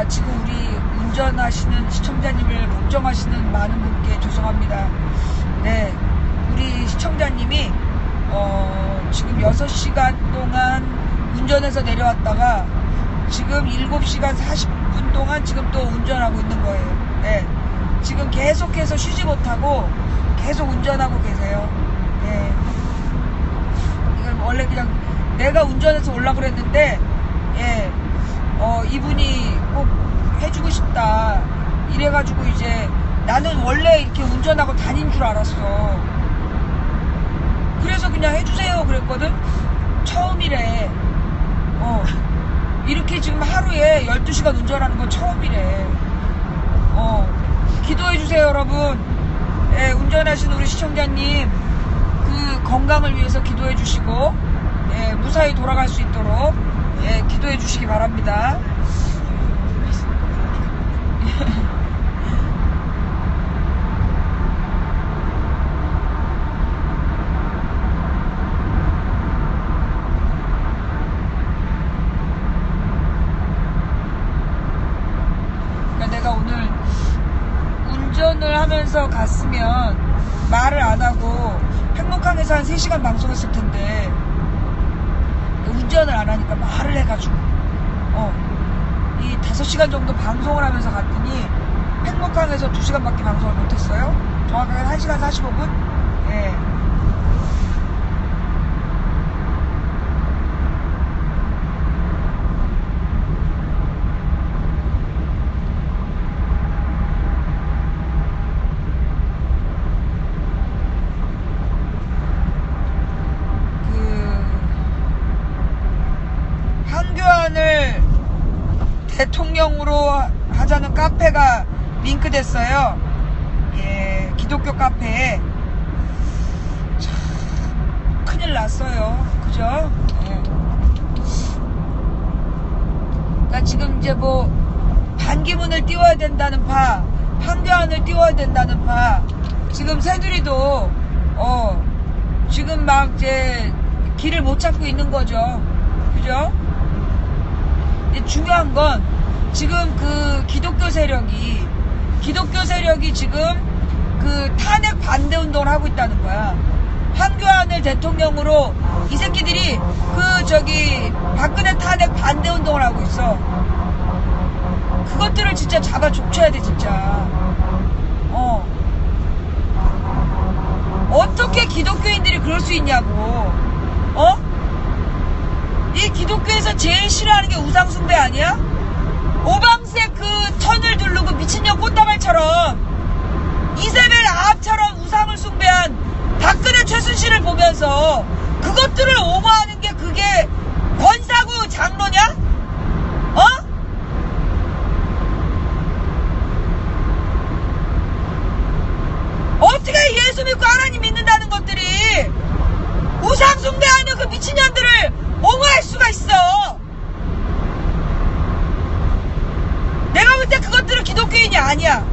지금 우리 운전하시는 시청자님을 걱정하시는 많은 분께 죄송합니다. 네, 우리 시청자님이 지금 6시간 동안 운전해서 내려왔다가 지금 7시간 40분 동안 지금 또 운전하고 있는 거예요. 네, 지금 계속해서 쉬지 못하고 계속 운전하고 계세요. 네, 이건 원래 그냥 내가 운전해서 올라고 그랬는데, 예, 이분이 꼭 해주고 싶다 이래가지고, 이제 나는 원래 이렇게 운전하고 다닌 줄 알았어. 그래서 그냥 해주세요 그랬거든. 처음이래. 이렇게 지금 하루에 12시간 운전하는 건 처음이래. 기도해주세요 여러분. 예, 운전하시는 우리 시청자님 그 건강을 위해서 기도해주시고, 예, 무사히 돌아갈 수 있도록, 예, 기도해주시기 바랍니다. 그러니까 내가 오늘 운전을 하면서 갔으면 말을 안 하고 행복항에서 한 3시간 방송했을 텐데, 운전을 안 하니까 말을 해가지고 이 5시간 정도 방송을 하면서 갔더니 행복항에서 2시간밖에 방송을 못했어요. 정확하게 1시간 45분. 예. 황교안을 대통령으로 하자는 카페가 링크됐어요. 예, 기독교 카페에. 참 큰일 났어요. 그죠? 예. 그러니까 지금 이제 뭐 반기문을 띄워야 된다는 파, 황교안을 띄워야 된다는 파, 지금 새누리도 지금 막 이제 길을 못 찾고 있는 거죠. 그죠? 중요한 건 지금 그 기독교 세력이 지금 그 탄핵 반대 운동을 하고 있다는 거야. 황교안을 대통령으로 이 새끼들이 박근혜 탄핵 반대 운동을 하고 있어. 그것들을 진짜 잡아 족쳐야 돼 진짜. 어떻게 기독교인들이 그럴 수 있냐고. 이 기독교에서 제일 싫어하는 게 우상숭배 아니야? 오방색 그 천을 두르고 미친년 꽃다발처럼 이세벨 아합처럼 우상을 숭배한 박근혜 최순실을 보면서 그것들을 옹호하는 게 그게 권사구 장로냐? 어떻게 예수 믿고 하나님 믿는다는 것들이 우상숭배하는 그 미친년들을 옹호할 수가 있어. 내가 볼 때 그것들은 기독교인이 아니야.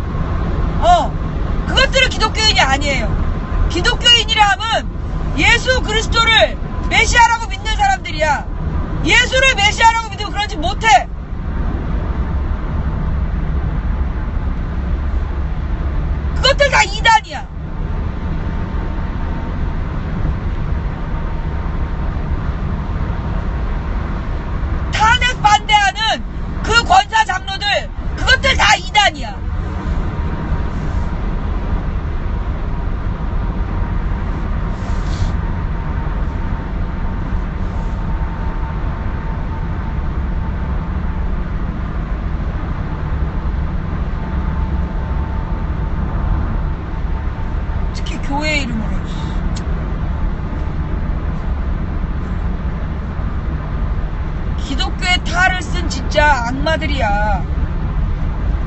그것들은 기독교인이 아니에요. 기독교인이라 하면 예수 그리스도를 메시아라고 믿는 사람들이야. 예수를 메시아라고 믿으면 그런지 못해. 그것들 다 이단이야. 탄핵 반대하는 그 권사 장로들, 그것들 다 이단이야. 특히 교회 이름으로. 기독교의 탈을 쓴 진짜 악마들이야.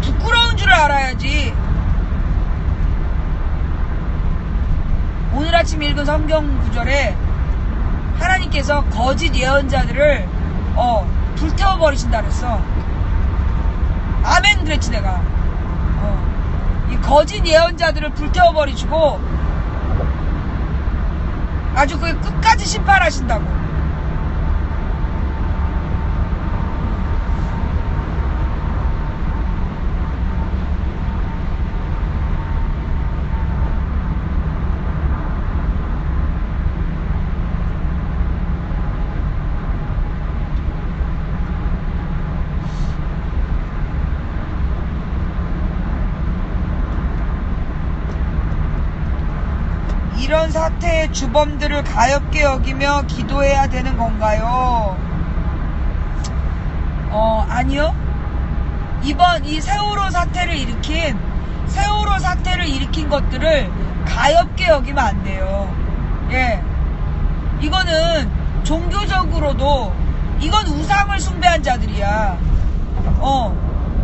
부끄러운 줄 알아야지. 오늘 아침 읽은 성경 구절에 하나님께서 거짓 예언자들을 불태워버리신다 그랬어. 아멘 그랬지 내가. 이 거짓 예언자들을 불태워버리시고 아주 그 끝까지 심판하신다고. 이런 사태의 주범들을 가엾게 여기며 기도해야 되는 건가요? 아니요. 이번 이 세월호 사태를 일으킨 것들을 가엾게 여기면 안 돼요. 예. 이거는 종교적으로도 이건 우상을 숭배한 자들이야.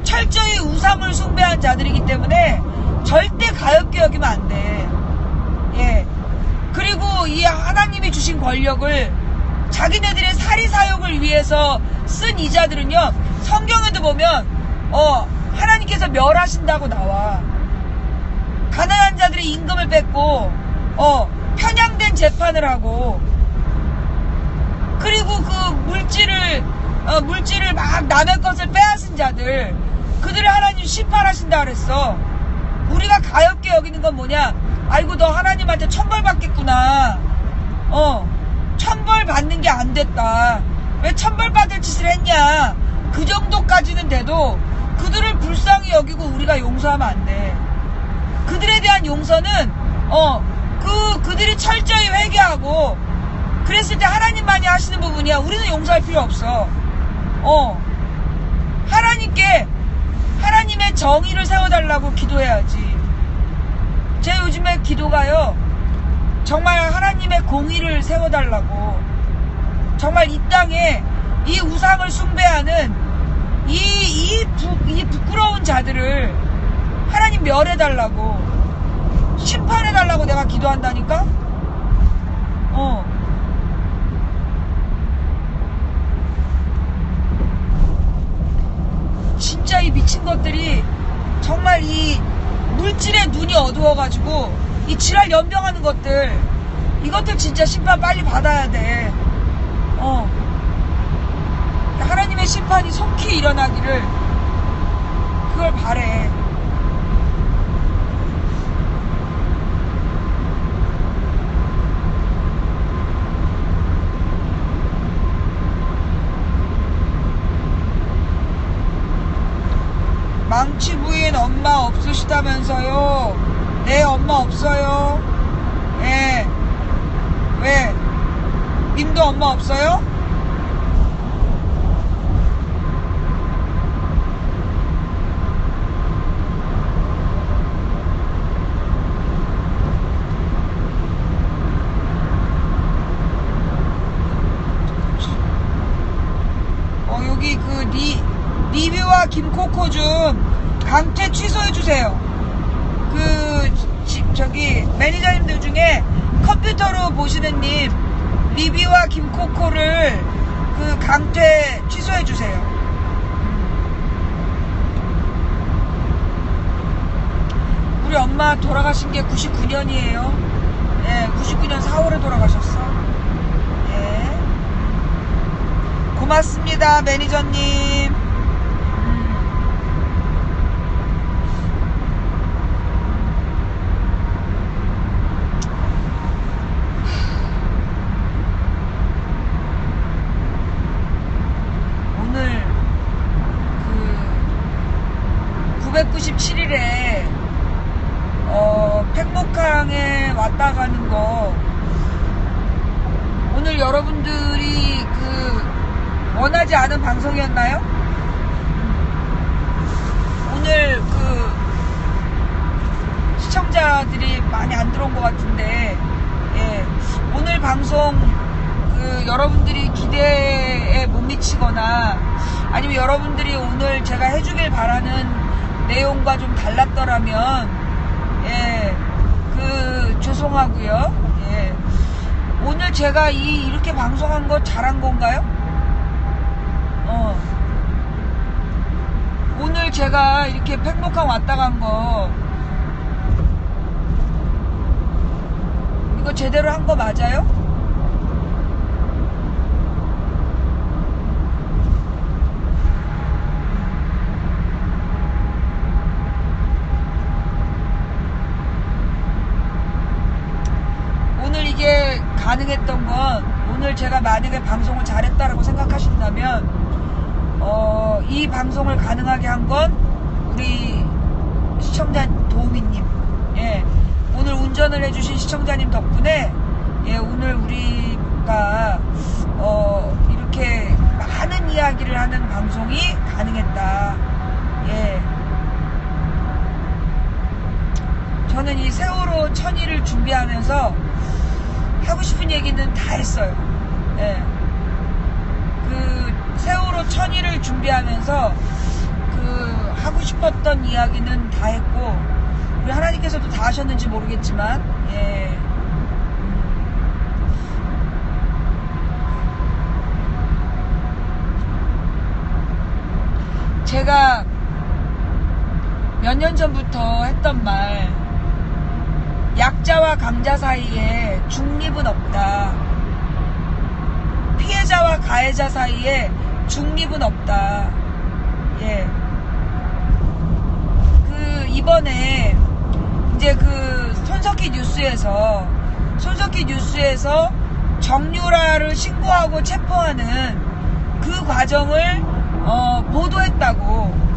철저히 우상을 숭배한 자들이기 때문에 절대 가엾게 여기면 안 돼. 예. 그리고 이 하나님이 주신 권력을 자기네들의 사리사욕을 위해서 쓴 이자들은요, 성경에도 보면 하나님께서 멸하신다고 나와. 가난한 자들의 임금을 뺏고 편향된 재판을 하고, 그리고 그 물질을 막 남의 것을 빼앗은 자들, 그들을 하나님 심판하신다 그랬어. 우리가 가엾게 여기는 건 뭐냐? 아이고 너 하나님한테 천벌 받겠구나. 천벌 받는 게 안 됐다. 왜 천벌 받을 짓을 했냐? 그 정도까지는 돼도 그들을 불쌍히 여기고 우리가 용서하면 안 돼. 그들에 대한 용서는 그들이 철저히 회개하고 그랬을 때 하나님만이 하시는 부분이야. 우리는 용서할 필요 없어. 하나님의 정의를 세워달라고 기도해야지. 제 요즘에 기도가요, 정말 하나님의 공의를 세워달라고. 정말 이 땅에 이 우상을 숭배하는 이 부끄러운 자들을 하나님 멸해달라고, 심판해달라고 내가 기도한다니까. 진짜 이 미친 것들이 정말 이 물질에 눈이 어두워가지고 이 지랄 연병하는 것들, 이것들 진짜 심판 빨리 받아야 돼. 하나님의 심판이 속히 일어나기를 그걸 바래. 망치 부인 엄마 없으시다면서요? 네, 엄마 없어요. 예. 왜? 님도 엄마 없어요? 여기 그 리뷰와 김코코 좀 강퇴 취소해주세요. 저기 매니저님들 중에 컴퓨터로 보시는 님, 리뷰와 김코코를 강퇴 취소해주세요. 우리 엄마 돌아가신 게 99년이에요. 예, 99년 4월에 돌아가셨어. 예. 고맙습니다, 매니저님. 오늘 997일에 팽목항에 왔다 가는 거, 오늘 여러분들이 원하지 않은 방송이었나요? 오늘 시청자들이 많이 안 들어온 것 같은데, 예, 오늘 방송 여러분들이 기대에 못 미치거나 아니면 여러분들이 오늘 제가 해주길 바라는 내용과 좀 달랐더라면, 예, 죄송하고요. 예, 오늘 제가 이렇게 방송한 거 잘한 건가요? 오늘 제가 이렇게 팽목항 왔다 간 거, 이거 제대로 한 거 맞아요? 오늘 이게 가능했던 건, 오늘 제가 만약에 방송을 잘했다라고 생각하신다면, 이 방송을 가능하게 한 건 우리 시청자 도우미님, 예, 오늘 운전을 해주신 시청자님 덕분에, 예, 오늘 우리가 이렇게 많은 이야기를 하는 방송이 가능했다. 예, 저는 이 세월호 천일을 준비하면서 하고 싶은 얘기는 다 했어요. 예. 세월호 천일을 준비하면서 하고 싶었던 이야기는 다 했고, 우리 하나님께서도 다 하셨는지 모르겠지만, 예. 제가 몇 년 전부터 했던 말, 약자와 강자 사이에 중립은 없다. 피해자와 가해자 사이에 중립은 없다. 예. 이번에 이제 손석희 뉴스에서 정유라를 신고하고 체포하는 그 과정을 보도했다고.